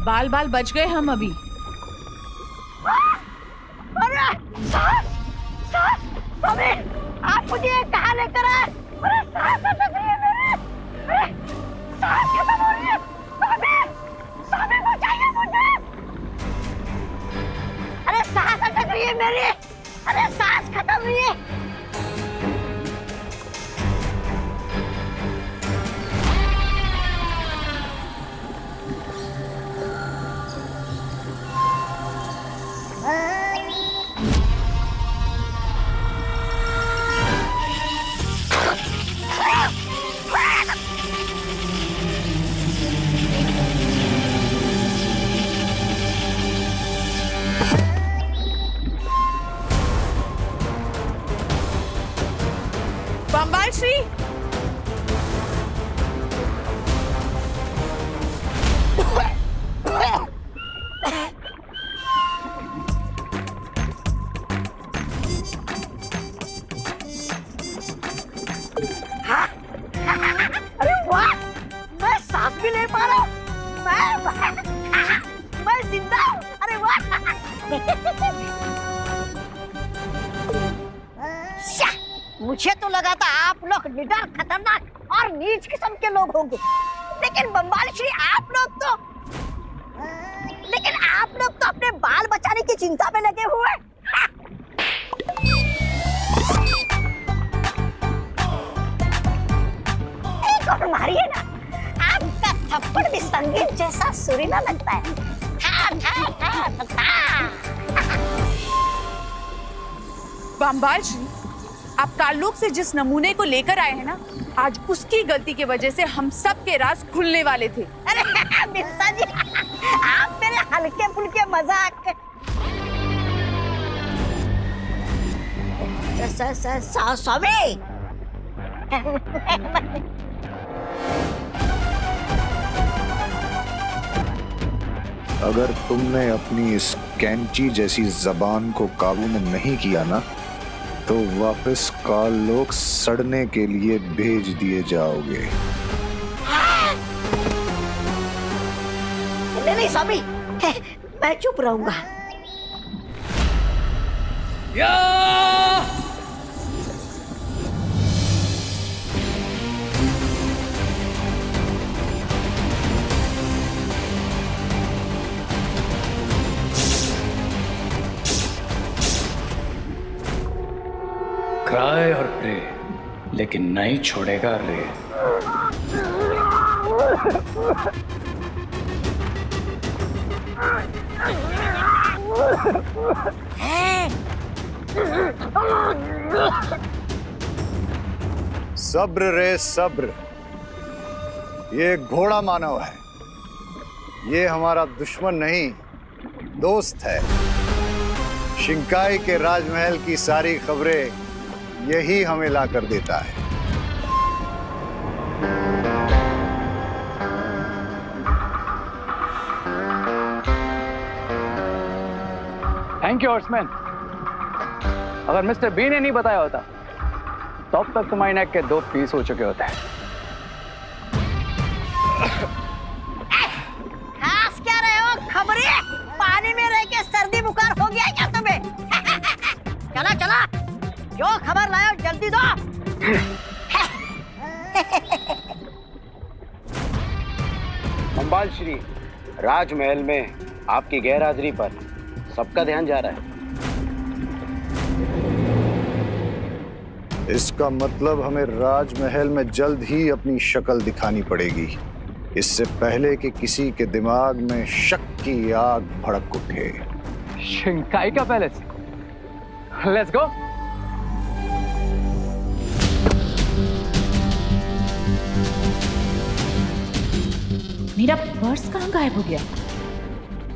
बाल बाल बच गए हम अभी।
अरे सास, सास, स्वामी, आप मुझे कहाँ लेकर आए? अरे सास अटक रही है मेरी, अरे सास खत्म हो रही है, स्वामी, स्वामी बचाइए मुझे। अरे सास अटक रही है मेरी, अरे सास खत्म रही है।
बम्बाल श्री,
अरे वाह, मैं सांस भी ले पा रहा हूँ, मैं जिंदा हूँ, अरे वाह। मुझे तो लगा था आप लोग निडर, खतरनाक और नीच किस्म के लोग होंगे, लेकिन बम्बाल श्री आप लोग तो अपने बाल बचाने की चिंता में लगे हुए। एक और मारिए ना, आपका थप्पड़ भी संगीत जैसा सुरीला लगता है।
बम्बाल श्री, आप ताल्लुक से जिस नमूने को लेकर आए हैं ना, आज उसकी गलती की वजह से हम सब के राज खुलने वाले थे।
अरे मिर्जा जी, आप मेरे हल्के फुल्के मजाक। स्वामी,
अगर तुमने अपनी इस कैंची जैसी जबान को काबू में नहीं किया ना, तो वापस काल लोग सड़ने के लिए भेज दिए जाओगे।
नहीं स्वामी, मैं चुप रहूंगा।
क्राई और प्रे, लेकिन नहीं छोड़ेगा रे।
सब्र रे सब्र, ये घोड़ा मानव है, ये हमारा दुश्मन नहीं दोस्त है। शिंकाई के राजमहल की सारी खबरें यही हमें ला कर देता है।
Thank you horseman. अगर मिस्टर बी ने नहीं बताया होता तब तक तुम्हारी नेक के 2 पीस हो चुके होते हैं।
खास क्या रहे हो खबरें? पानी में के सर्दी बुखार हो गया क्या तुम्हें? चला चला, जो खबर लाओ जल्दी दो।
अंबाल श्री, राजमहल में आपकी गैरहाजिरी पर सबका ध्यान जा रहा है।
इसका मतलब हमें राजमहल में जल्द ही अपनी शक्ल दिखानी पड़ेगी, इससे पहले कि किसी के दिमाग में शक की आग भड़क उठे।
शिंकाई का पैलेस, लेट्स गो।
मेरा पर्स कहाँ गायब हो गया?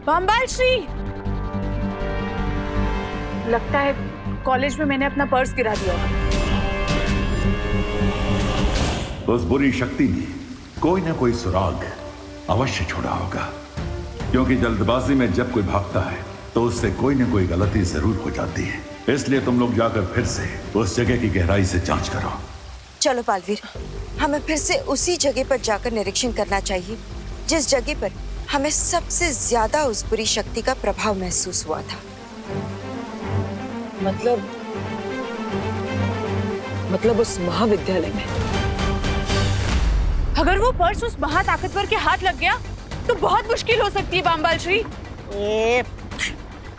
बम्बाल श्री, लगता है कॉलेज में मैंने अपना पर्स गिरा दिया।
उस बुरी शक्ति ने कोई ना कोई सुराग अवश्य छोड़ा होगा, क्योंकि जल्दबाजी में जब कोई भागता है तो उससे कोई ना कोई गलती जरूर हो जाती है। इसलिए तुम लोग जाकर फिर से उस जगह की गहराई से जांच करो।
चलो बालवीर, हमें फिर से उसी जगह पर जाकर निरीक्षण करना चाहिए जिस जगह पर हमें सबसे ज्यादा उस बुरी शक्ति का प्रभाव महसूस हुआ था।
मतलब उस महाविद्यालय में।
अगर वो पर्स उस महाताकतवर के हाथ लग गया तो बहुत मुश्किल हो सकती है बम्बाल श्री।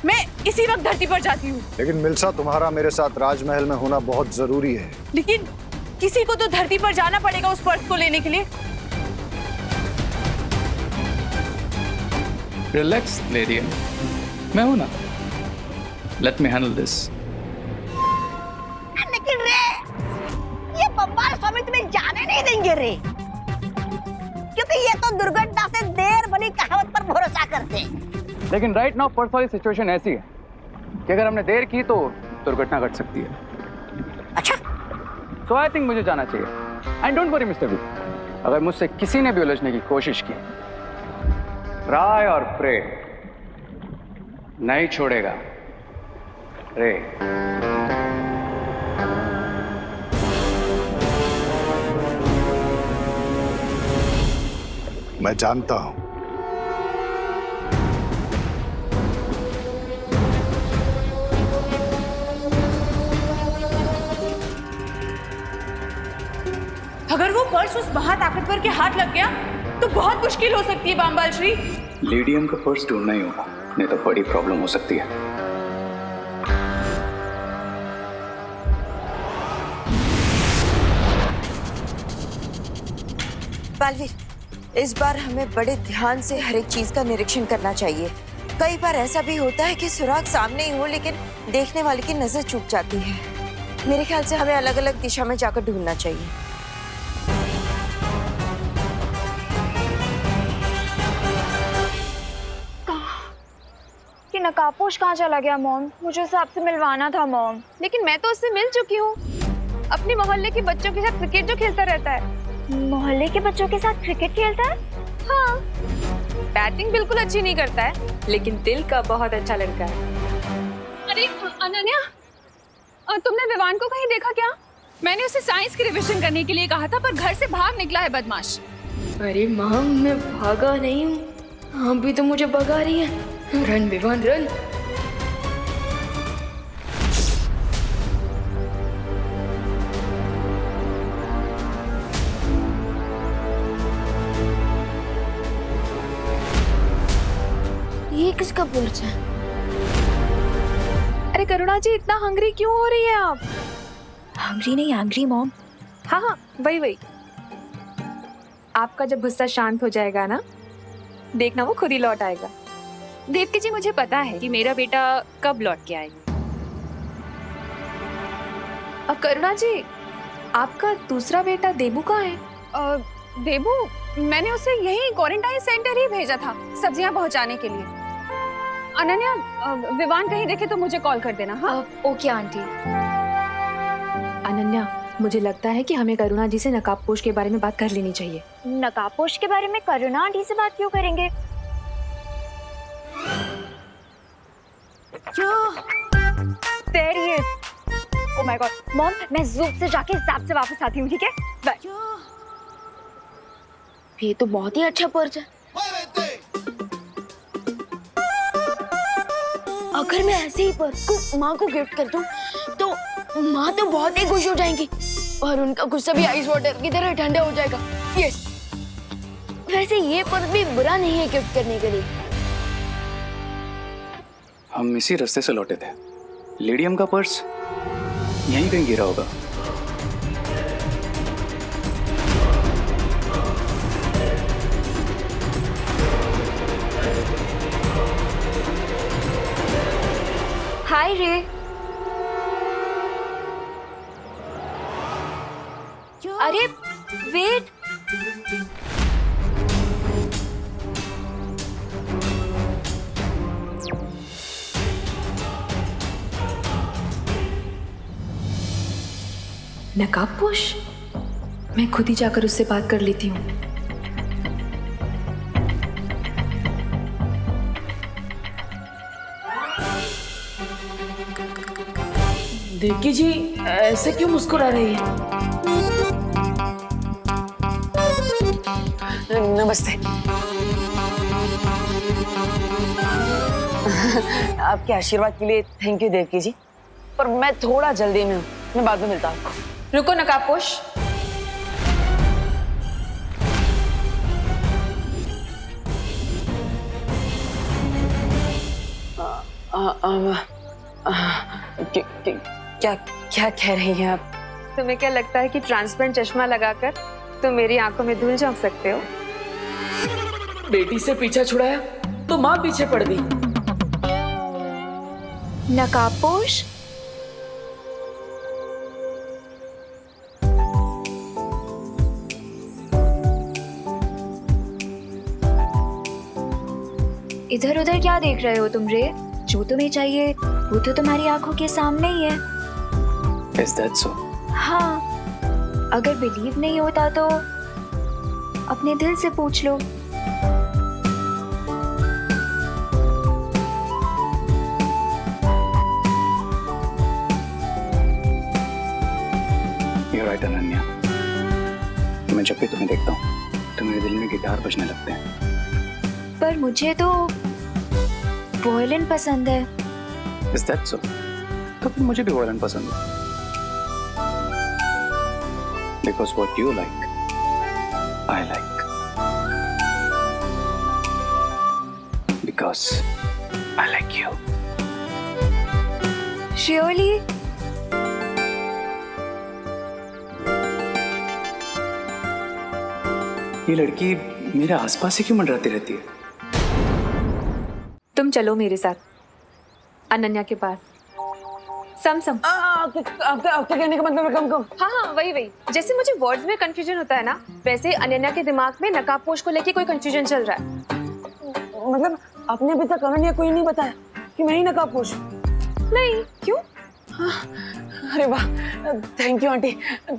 मैं इसी वक्त धरती पर जाती हूँ।
लेकिन मिल्सा, तुम्हारा मेरे साथ राजमहल में होना बहुत जरूरी है।
लेकिन किसी को तो धरती पर जाना पड़ेगा उस पर्स को लेने के लिए।
रिलैक्स लेडी, मैं हूं ना, लेट मी हैंडल दिस।
लेकिन रे, ये बम्बाल स्वामी तुम्हें जाने नहीं देंगे रे, क्योंकि ये तो दुर्घटना से देर बनी कहावत पर भरोसा करते हैं।
लेकिन राइट नाउ पर्स वाली सिचुएशन ऐसी है कि अगर हमने देर की तो दुर्घटना घट सकती है।
अच्छा,
सो आई थिंक मुझे जाना चाहिए। And don't worry mister V, अगर मुझसे किसी ने भी उलझने की कोशिश की, ट्राई और प्रे, नहीं छोड़ेगा रे।
मैं जानता हूं।
अगर वो पर्स उस महाताकतवर के हाथ लग गया तो बहुत मुश्किल हो सकती है बम्बाल श्री।
लेडियम का पर्स ढूंढना ही होगा, नहीं तो बड़ी प्रॉब्लम हो सकती है।
बालवीर, इस बार हमें बड़े ध्यान से हर एक चीज का निरीक्षण करना चाहिए। कई बार ऐसा भी होता है कि सुराग सामने ही हो लेकिन देखने वाले की नजर चूक जाती है। मेरे ख्याल से हमें अलग अलग दिशा में जाकर ढूंढना चाहिए।
कि नकाबपोश कहाँ चला गया मॉम? मुझे उससे आपसे मिलवाना था मॉम।
लेकिन मैं तो उससे मिल चुकी हूँ। अपने मोहल्ले के बच्चों के साथ क्रिकेट जो खेलता रहता है।
मोहल्ले के बच्चों के साथ क्रिकेट खेलता है?
हाँ, बैटिंग बिल्कुल अच्छी नहीं करता है, लेकिन दिल का बहुत अच्छा लड़का है। अरे अनन्या, तुमने विवान को कहीं देखा क्या? मैंने उसे साइंस की रिवीजन करने के लिए कहा था, पर घर से भाग निकला है बदमाश।
अरे मॉम, मैं भागा नहीं हूँ, आप भी तो मुझे भगा रही है। Run Vivaan run. ये किसका पर्स है?
अरे करुणा जी, इतना हंग्री क्यों हो रही है आप?
हंग्री नहीं, एंग्री मॉम।
हाँ हाँ, वही। आपका जब गुस्सा शांत हो जाएगा ना, देखना वो खुद ही लौट आएगा। देवकी जी, मुझे पता है कि मेरा बेटा कब लौट के आएगा। अब करुणा जी, आपका दूसरा बेटा देबू कहाँ है? देबू, मैंने उसे यही क्वारंटाइन सेंटर ही भेजा था सब्जियां पहुंचाने के लिए। अनन्या, विवान कहीं देखे तो मुझे कॉल कर देना। हाँ
ओके आंटी।
अनन्या, मुझे लगता है कि हमें करुणा जी से नकाबपोश के बारे में बात कर लेनी चाहिए।
नकाबपोश के बारे में करुणा आंटी से बात क्यों करेंगे?
There he is. Oh my God.
Mom, मैं ज़ूम से जाके ज़ैप से वापस आती हूँ, ठीक है? बाय। ये तो बहुत ही अच्छा पर्स है। अगर मैं ऐसे ही पर्स को माँ को गिफ्ट कर दूं तो माँ तो बहुत ही खुश हो जाएंगी और उनका गुस्सा भी आइस वाटर की तरह ठंडा हो जाएगा। यस, वैसे ये पर्स भी बुरा नहीं है गिफ्ट करने के लिए।
हम इसी रास्ते से लौटे थे। लेडियम का पर्स यहीं कहीं गिरा होगा।
हाय रे। अरे वेट,
नकाबपोश, मैं खुद ही जाकर उससे बात कर लेती हूँ।
देवकी जी ऐसे क्यों मुस्कुरा रही है?
नमस्ते। आपके आशीर्वाद के लिए थैंक यू देवकी जी, पर मैं थोड़ा जल्दी में हूँ, मैं बाद में मिलता हूँ आपको।
रुको नकाबपोश।
क्या क्या कह रही हैं आप?
तुम्हें क्या लगता है कि ट्रांसपेरेंट चश्मा लगाकर तुम मेरी आंखों में धूल झोंक सकते हो?
बेटी से पीछा छुड़ाया तो माँ पीछे पड़ गई।
नकाबपोश, इधर उधर क्या देख रहे हो तुम रे? जो तुम्हें चाहिए वो तो तुम्हारी आंखों के सामने ही है।
Is that so?
हाँ, अगर बिलीव नहीं होता तो अपने दिल से पूछ लो।
You're right, Ananya. मैं जब भी तुम्हें देखता हूँ तो मेरे दिल में गिटार बजने लगते हैं।
पर मुझे तो वॉयलिन पसंद है।
Is that so? तो फिर मुझे भी वॉयलिन पसंद है। Because what you like, I like. Because I like you.
Surely?
ये लड़की मेरे आसपास ही क्यों मंडराती रहती है?
तुम चलो मेरे साथ अनन्या के पास। सम
आपके कहने का मतलब कम कम।
हाँ, वही जैसे मुझे वर्ड्स में कंफ्यूजन होता है ना, वैसे अनन्या के दिमाग में नकाबपोश को लेके कोई कंफ्यूजन चल रहा है।
मतलब आपने अभी तक अनन्या को ही नहीं बताया कि मैं ही नकाबपोश?
नहीं, क्यों?
अरे वाह, thank you aunty,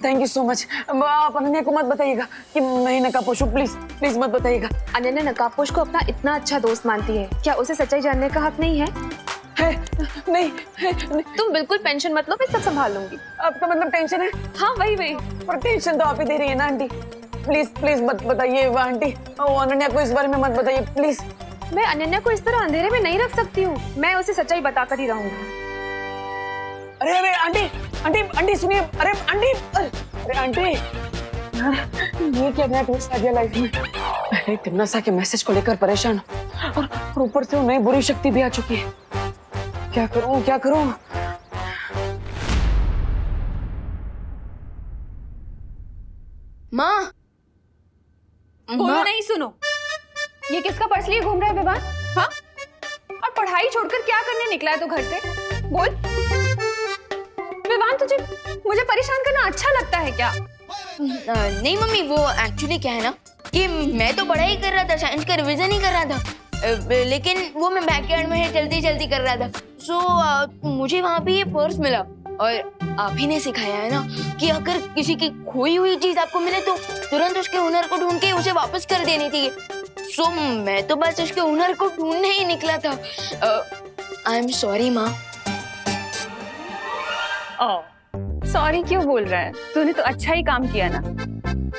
thank you so much. आप अनन्या को मत बताइएगा कि मैं ही नकाबपोश हूँ, प्लीज प्लीज मत बताइएगा।
अनन्या नकाबपोश को अपना इतना अच्छा दोस्त मानती है, क्या उसे सच्चाई जानने का हक नहीं है?
नहीं,
तुम बिल्कुल टेंशन मत लो, मैं सब संभाल लूंगी।
आपका मतलब टेंशन है?
हाँ, वही
पर टेंशन तो आप ही दे रही है ना आंटी। प्लीज प्लीज मत बताइए आंटी, अनन्या को इस बारे में मत बताइए प्लीज।
मैं अनन्या को इस तरह अंधेरे में नहीं रख सकती हूँ, मैं उसे सच्चाई बताकर ही रहूंगी।
अरे अरे आंटी आंटी आंटी सुनिए। अरे आंटी, अरे आंटी, ये क्या नया ट्विस्ट आ गया लाइफ में? पहले तिमनासा के मैसेज को लेकर परेशान और ऊपर से वो नई बुरी शक्ति भी आ चुकी है। क्या करूं क्या करूं?
माँ,
बोलो नहीं, सुनो। ये किसका पर्स लिए घूम रहा है विवान? हाँ? और पढ़ाई छोड़कर क्या करने निकला है तो घर से? बोल विवान, तुझे मुझे परेशान करना अच्छा लगता है क्या?
नहीं मम्मी, वो एक्चुअली क्या है ना कि मैं तो पढ़ाई कर रहा था, साइंस का रिवीजन ही कर रहा था, लेकिन वो मैं बैकयार्ड में जल्दी जल्दी कर रहा था। सो मुझे वहाँ पे ये पर्स मिला और आप ही ने सिखाया है ना कि अगर किसी की खोई हुई चीज आपको मिले तो तुरंत उसके हुनर को ढूंढ के उसे वापस कर देनी चाहिए। सो मैं तो बस उसके हुनर को ढूंढने ही निकला था। आई एम सॉरी माँ।
सॉरी क्यों बोल रहा है? तूने तो अच्छा ही काम किया ना,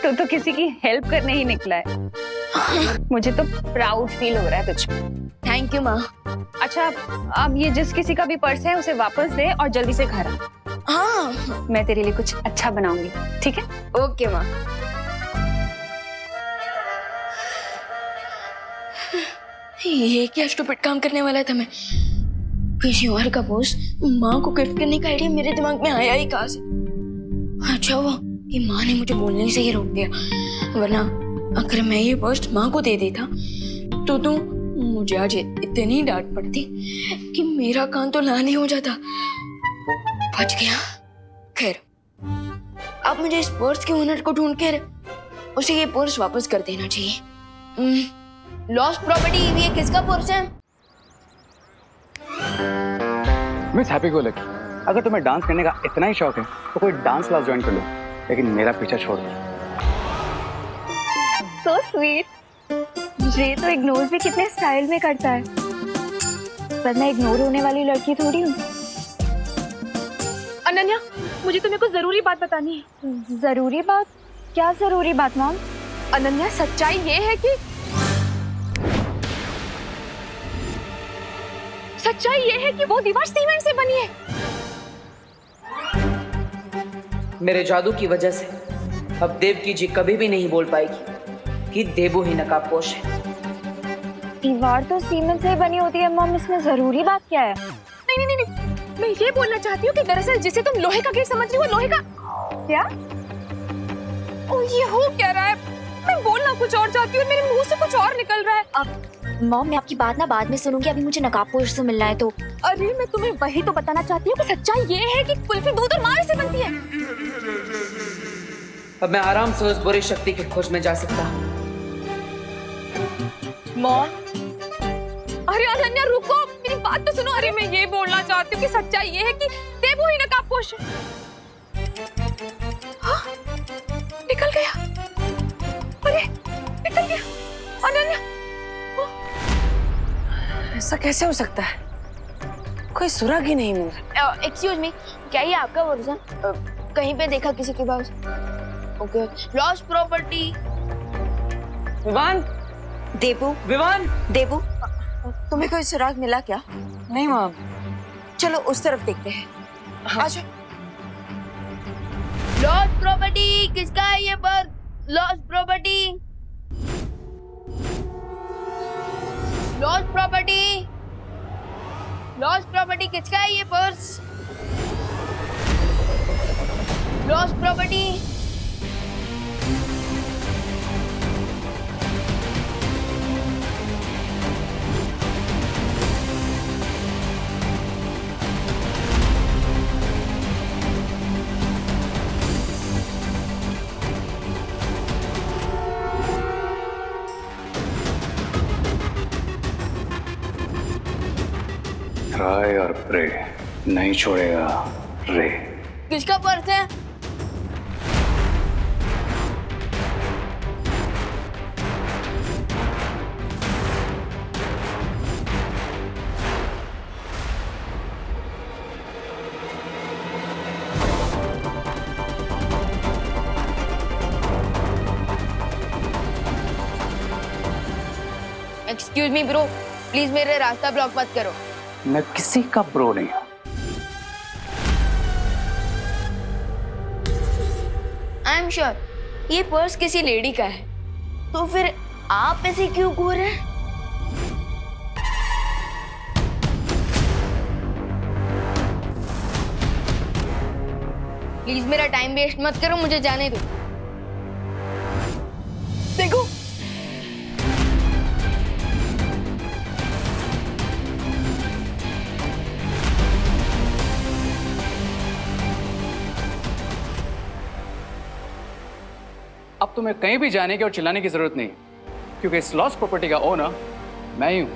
तू तो किसी की हेल्प करने ही निकला है। मुझे तो प्राउड फील हो रहा है तुझ पे।
थैंक यू माँ।
अच्छा, अब ये जिस किसी का भी पर्स है उसे वापस दे और जल्दी से घर आ।
हाँ
मैं तेरे लिए कुछ अच्छा बनाऊंगी, ठीक है?
ओके माँ। ये क्या स्टूपिड काम करने वाला था मैं। किसी और का पर्स माँ को गिफ्ट करने का आइडिया मेरे दिमाग में आया ही कहाँ से। अच्छा हुआ कि माँ ने मुझे बोलने से ही रोक दिया, वरना अगर मैं ये पर्स माँ को दे देता तो मुझे आज इतनी डांट पड़ती कि मेरा कान तो लाल ही हो जाता। बच गया। खैर, अब मुझे इस पर्स के ओनर को ढूंढ कर उसे ये पर्स वापस कर देना चाहिए। लॉस्ट प्रॉपर्टी, ये किसका पर्स है?
मिस हैप्पी गो लकी, अगर तुम्हें डांस करने का इतना ही शौक है तो कोई डांस क्लास ज्वाइन कर लो, लेकिन मेरा पीछा छोड़ दो।
So sweet. ये तो इग्नोर भी कितने स्टाइल में करता है, पर मैं इग्नोर होने वाली लड़की थोड़ी हूँ।
अनन्या, मुझे तुम्हें कुछ जरूरी बात बतानी है।
जरूरी बात? क्या जरूरी बात मॉम?
अनन्या, सच्चाई ये है कि वो दीवार सीमेंट से बनी है।
मेरे जादू की वजह से अब देवकी जी कभी भी नहीं बोल पाएगी कि देवू ही नकाबपोश है।
दीवार तो सीमेंट से बनी होती है मॉम, इसमें जरूरी बात क्या है?
नहीं, मैं ये बोलना चाहती हूँ कि दरअसल जिसे तुम लोहे का गेट समझ रही हो, लोहे का क्या? ओ, ये हो क्या रहा है? मैं बोलना कुछ और चाहती हूँ, मेरे मुंह से कुछ और निकल रहा है।
अब मॉम, मैं आपकी बात ना बाद में सुनूंगी, अभी मुझे नकाबपोश से मिलना है तो।
अरे मैं तुम्हें वही तो बताना चाहती हूँ कि सच्चाई ये है कि कुल्फी दूध और मावे से बनती है।
अब मैं आराम से उस बुरी शक्ति की खोज में जा सकता हूँ।
मॉम, अरे अनन्या रुको, मेरी बात तो सुनो। अरे मैं ये बोलना चाहती हूँ कि सच्चाई ये है कि देवू ही नकाबपोश है। हाँ, निकल गया। अरे निकल गया अनन्या।
ऐसा कैसे हो सकता है? कोई सुराग ही नहीं मिल रहा।
एक्सक्यूज मी, क्या ये आपका वर्जन कहीं पे देखा किसी के पास? Okay, lost property.
Vivaan,
Devu,
Vivaan,
Devu, तुम्हें कोई सुराग मिला क्या?
नहीं माम।
चलो उस तरफ देखते हैं। आजा।
लॉस्ट प्रॉपर्टी किसका है ये purse? Lost property, lost property, lost property किसका है ये पर्स? Lost property.
ट्राई और प्रे, नहीं छोड़ेगा रे।
किसका पर्स है? एक्सक्यूज मी ब्रो, प्लीज मेरे रास्ता ब्लॉक मत करो।
मैं किसी का ब्रो नहीं हूं।
आई एम श्योर ये पर्स किसी लेडी का है, तो फिर आप ऐसे क्यों घूर रहे हैं? प्लीज मेरा टाइम वेस्ट मत करो, मुझे जाने दो। देखो,
अब तुम्हें कहीं भी जाने की और चिल्लाने की जरूरत नहीं, क्योंकि इस लॉस्ट प्रॉपर्टी का ओनर मैं ही हूं।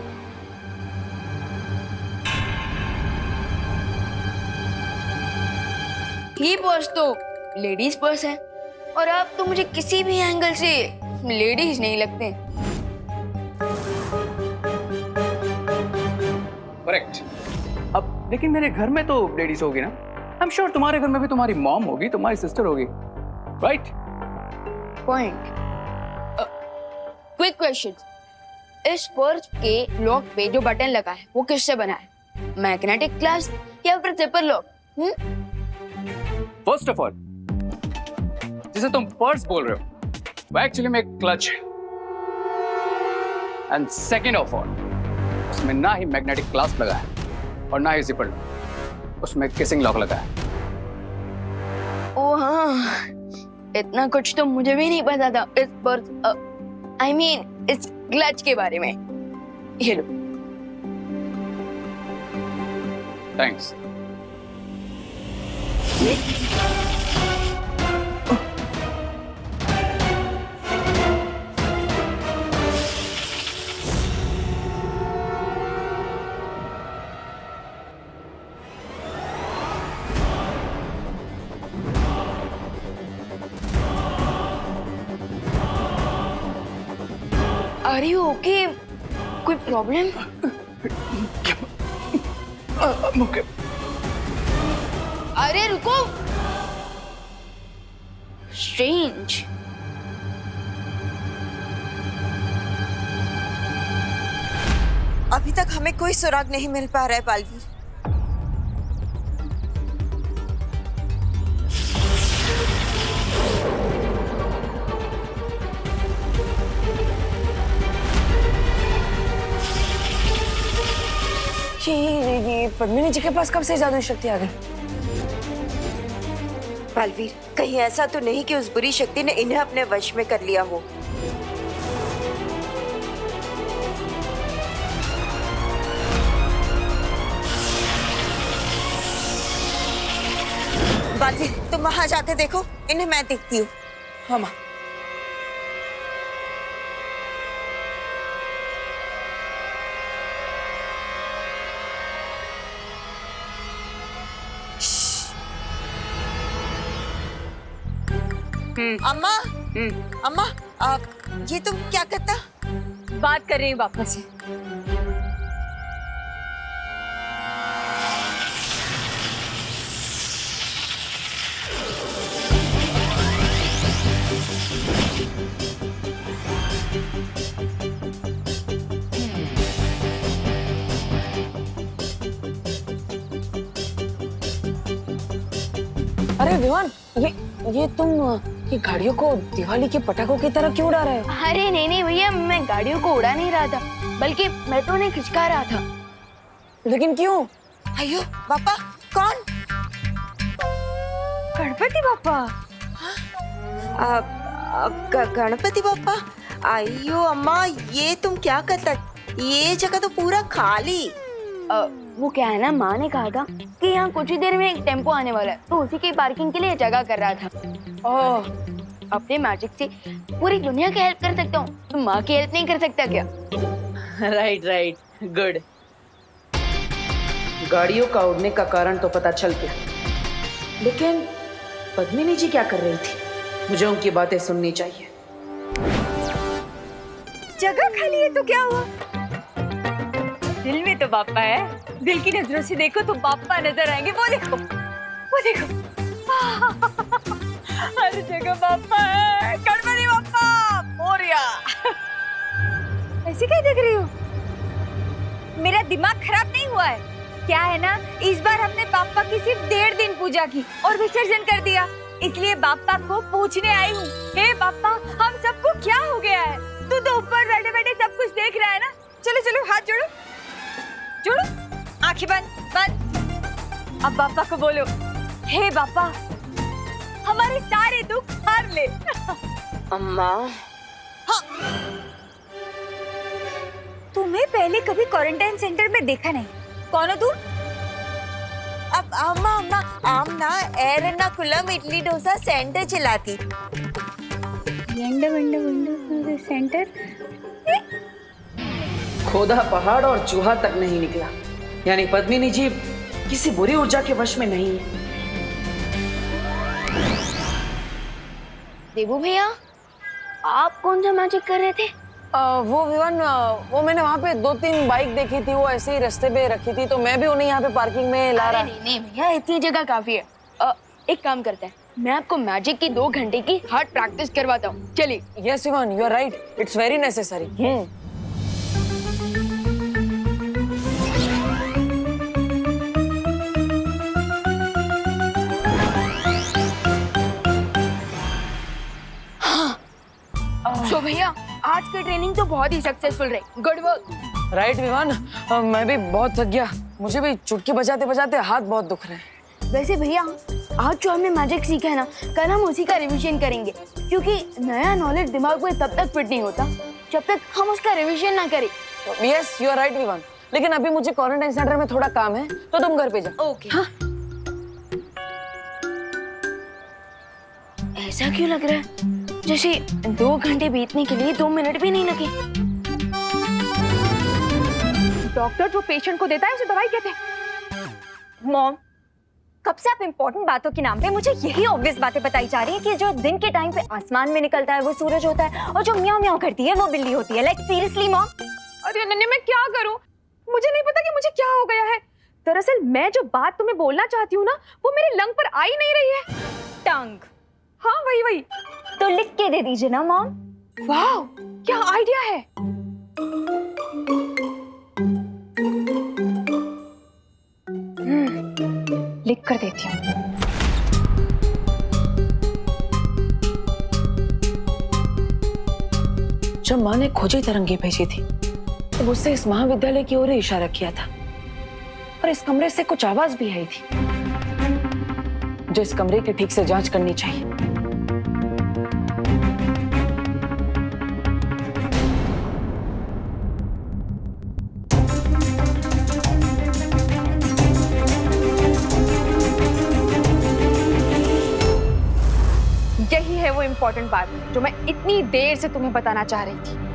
ये पर्स तो लेडीज पर्स है और आप तो मुझे किसी भी एंगल से लेडीज नहीं लगते।
करेक्ट। अब लेकिन मेरे घर में तो लेडीज होगी ना। आई एम श्योर तुम्हारे घर में भी तुम्हारी मॉम होगी, तुम्हारी सिस्टर होगी, राइट?
Point. Quick question. इस पर्स के लॉक पे जो बटन लगा है वो किससे बना है? मैग्नेटिक ग्लास या फिर zipper lock?
First of all, जिसे तुम पर्स बोल रहे हो वो एक्चुअली में एक क्लच है। एंड सेकेंड ऑफ ऑल, उसमें ना ही मैग्नेटिक ग्लास लगा है और ना ही जिपर लॉक, उसमें किसिंग लॉक लगा है।
ओ हाँ, इतना कुछ तो मुझे भी नहीं पता था इस पर्स I mean, इस क्लच के बारे में। ये लो।
थैंक्स।
Are you okay? कोई प्रॉब्लम?
Okay.
अरे रुको। Strange.
अभी तक हमें कोई सुराग नहीं मिल पा रहा है बालवीर।
ये पद्मिनी जी के पास कब से जादुई शक्ति आ गई?
बालवीर, कहीं ऐसा तो नहीं कि उस बुरी शक्ति ने इन्हें अपने वश में कर लिया हो? बालवीर, तुम वहां जाके देखो, इन्हें मैं देखती हूँ।
हाँ माँ।
अम्मा, अम्मा, ये तुम क्या करता?
बात कर रही हूँ पापा से।
अरे विवान, ये तुम ये गाड़ियों को दिवाली के पटाखों की तरह क्यों उड़ा रहे हो?
अरे नहीं भैया, मैं गाड़ियों को उड़ा नहीं रहा था, बल्कि मेट्रो ने खिंचका रहा था।
लेकिन क्यों?
अयो पापा, कौन?
गणपति बापा।
गणपति बापा? अयो अम्मा, ये तुम क्या करता? ये जगह तो पूरा खाली।
वो क्या है ना, माँ ने कहा था कि यहाँ कुछ ही देर में एक टेम्पो आने वाला है, तो उसी की पार्किंग के लिए जगह कर रहा था। ओह, अपने मैजिक से पूरी दुनिया की हेल्प कर सकता हूँ, तो माँ की हेल्प नहीं कर सकता क्या?
Right, good. गाड़ियों का उड़ने का कारण तो पता चल गया, लेकिन पद्मिनी जी क्या कर रही थी? मुझे उनकी बातें सुननी चाहिए।
जगह खाली है तो क्या हुआ? दिल में तो बापा है, दिल की नजरों से देखो तो बापा नजर आएंगे। वो देखो, वो देखो, हर जगह बापा है। गणपति बापा मोरिया। ऐसे क्या देख रही हो? मेरा दिमाग खराब नहीं हुआ है क्या? है ना, इस बार हमने बापा की सिर्फ 1.5 दिन पूजा की और विसर्जन कर दिया, इसलिए बापा को पूछने आई हूँ। हे बापा, हम सबको क्या हो गया है? तू तो ऊपर बैठे बैठे सब कुछ देख रहा है ना। चलो चलो, हाथ जोड़ो, जोड़ो, आंखें बंद। अब बापा को बोलो, हे बापा, हमारे सारे दुख हार ले।
अम्मा,
हाँ। तुम्हें पहले कभी क्वारंटाइन सेंटर में देखा नहीं। कौन हो तुम?
अब अम्मा आमना एर्नाकुलम इडली डोसा सेंटर चलाती।
सेंटर?
खोदा पहाड़ और चूहा तक नहीं निकला, यानी पद्मिनी जी किसी बुरी ऊर्जा के वश में नहीं है।
देबू भैया, आप कौन सा मैजिक कर रहे थे?
वो विवान, वो मैंने वहाँ पे 2-3 बाइक देखी थी, वो ऐसे ही रास्ते पे रखी थी, तो मैं भी उन्हें यहाँ पे पार्किंग में ला रहा।
नहीं भैया, इतनी जगह काफी है। एक काम करते हैं, मैं आपको मैजिक की 2 घंटे की हार्ड प्रैक्टिस करवाता हूँ, चलिए।
Yes Vivaan, you are right, it's very necessary.
Training तो बहुत ही सक्सेसफुल रही। Good work.
राइट विवान, मैं भी बहुत थक गया। मुझे भी चुटकी बजाते बजाते हाथ बहुत दुख रहे हैं।
वैसे भैया, आज जो हमने मैजिक सीखा है ना, कल हम उसी का रिवीजन करेंगे, क्योंकि नया नॉलेज दिमाग में तब तक फिट नहीं होता जब तक हम उसका रिवीजन ना करें।
Yes, you are right Vivaan. लेकिन अभी मुझे क्वारंटाइन सेंटर में थोड़ा काम है, तो तुम घर पे जाओ।
ओके। हाँ? ऐसा क्यों लग रहा है जैसे 2 घंटे बीतने के लिए 2 मिनट भी नहीं लगे?
डॉक्टर जो पेशेंट को देता है उसे दवाई कहते हैं।
मॉम, कब से आप इम्पोर्टेंट बातों के नाम पे मुझे यही ऑब्वियस बातें बताई जा रही है कि जो दिन के टाइम पे आसमान में निकलता है वो सूरज होता है, और जो म्याऊं म्याऊं करती है वो बिल्ली होती है। Like seriously mom.
अरे अनन्या, मैं क्या करूं? मुझे नहीं पता कि मुझे क्या हो गया है। दरअसल मैं जो बात तुम्हें बोलना चाहती हूँ ना, वो मेरे लंग पर आ ही नहीं रही है।
टंग?
हाँ, वही।
तो लिख के दे दीजिए ना मॉम।
वाह, क्या आइडिया है। लिख कर देती हूँ।
जब माँ ने खोजी तरंगे भेजी थी तो उससे इस महाविद्यालय की ओर इशारा किया था, और इस कमरे से कुछ आवाज भी आई थी जो इस कमरे की ठीक से जांच करनी चाहिए।
यही है वो इम्पोर्टेंट बात जो मैं इतनी देर से तुम्हें बताना चाह रही थी।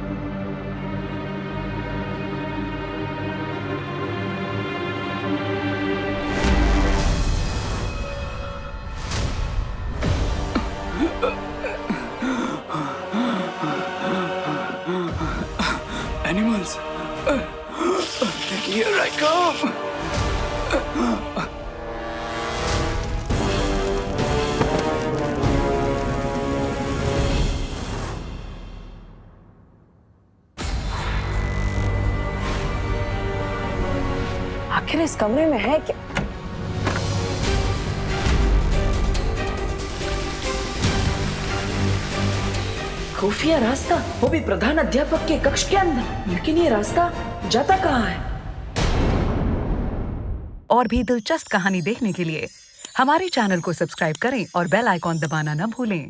Animals. Here I come.
आखिर इस कमरे में है क्या? खुफिया रास्ता, वो भी प्रधान अध्यापक के कक्ष के अंदर। लेकिन ये रास्ता जाता कहाँ है?
और भी दिलचस्प कहानी देखने के लिए हमारे चैनल को सब्सक्राइब करें और बेल आइकॉन दबाना न भूलें।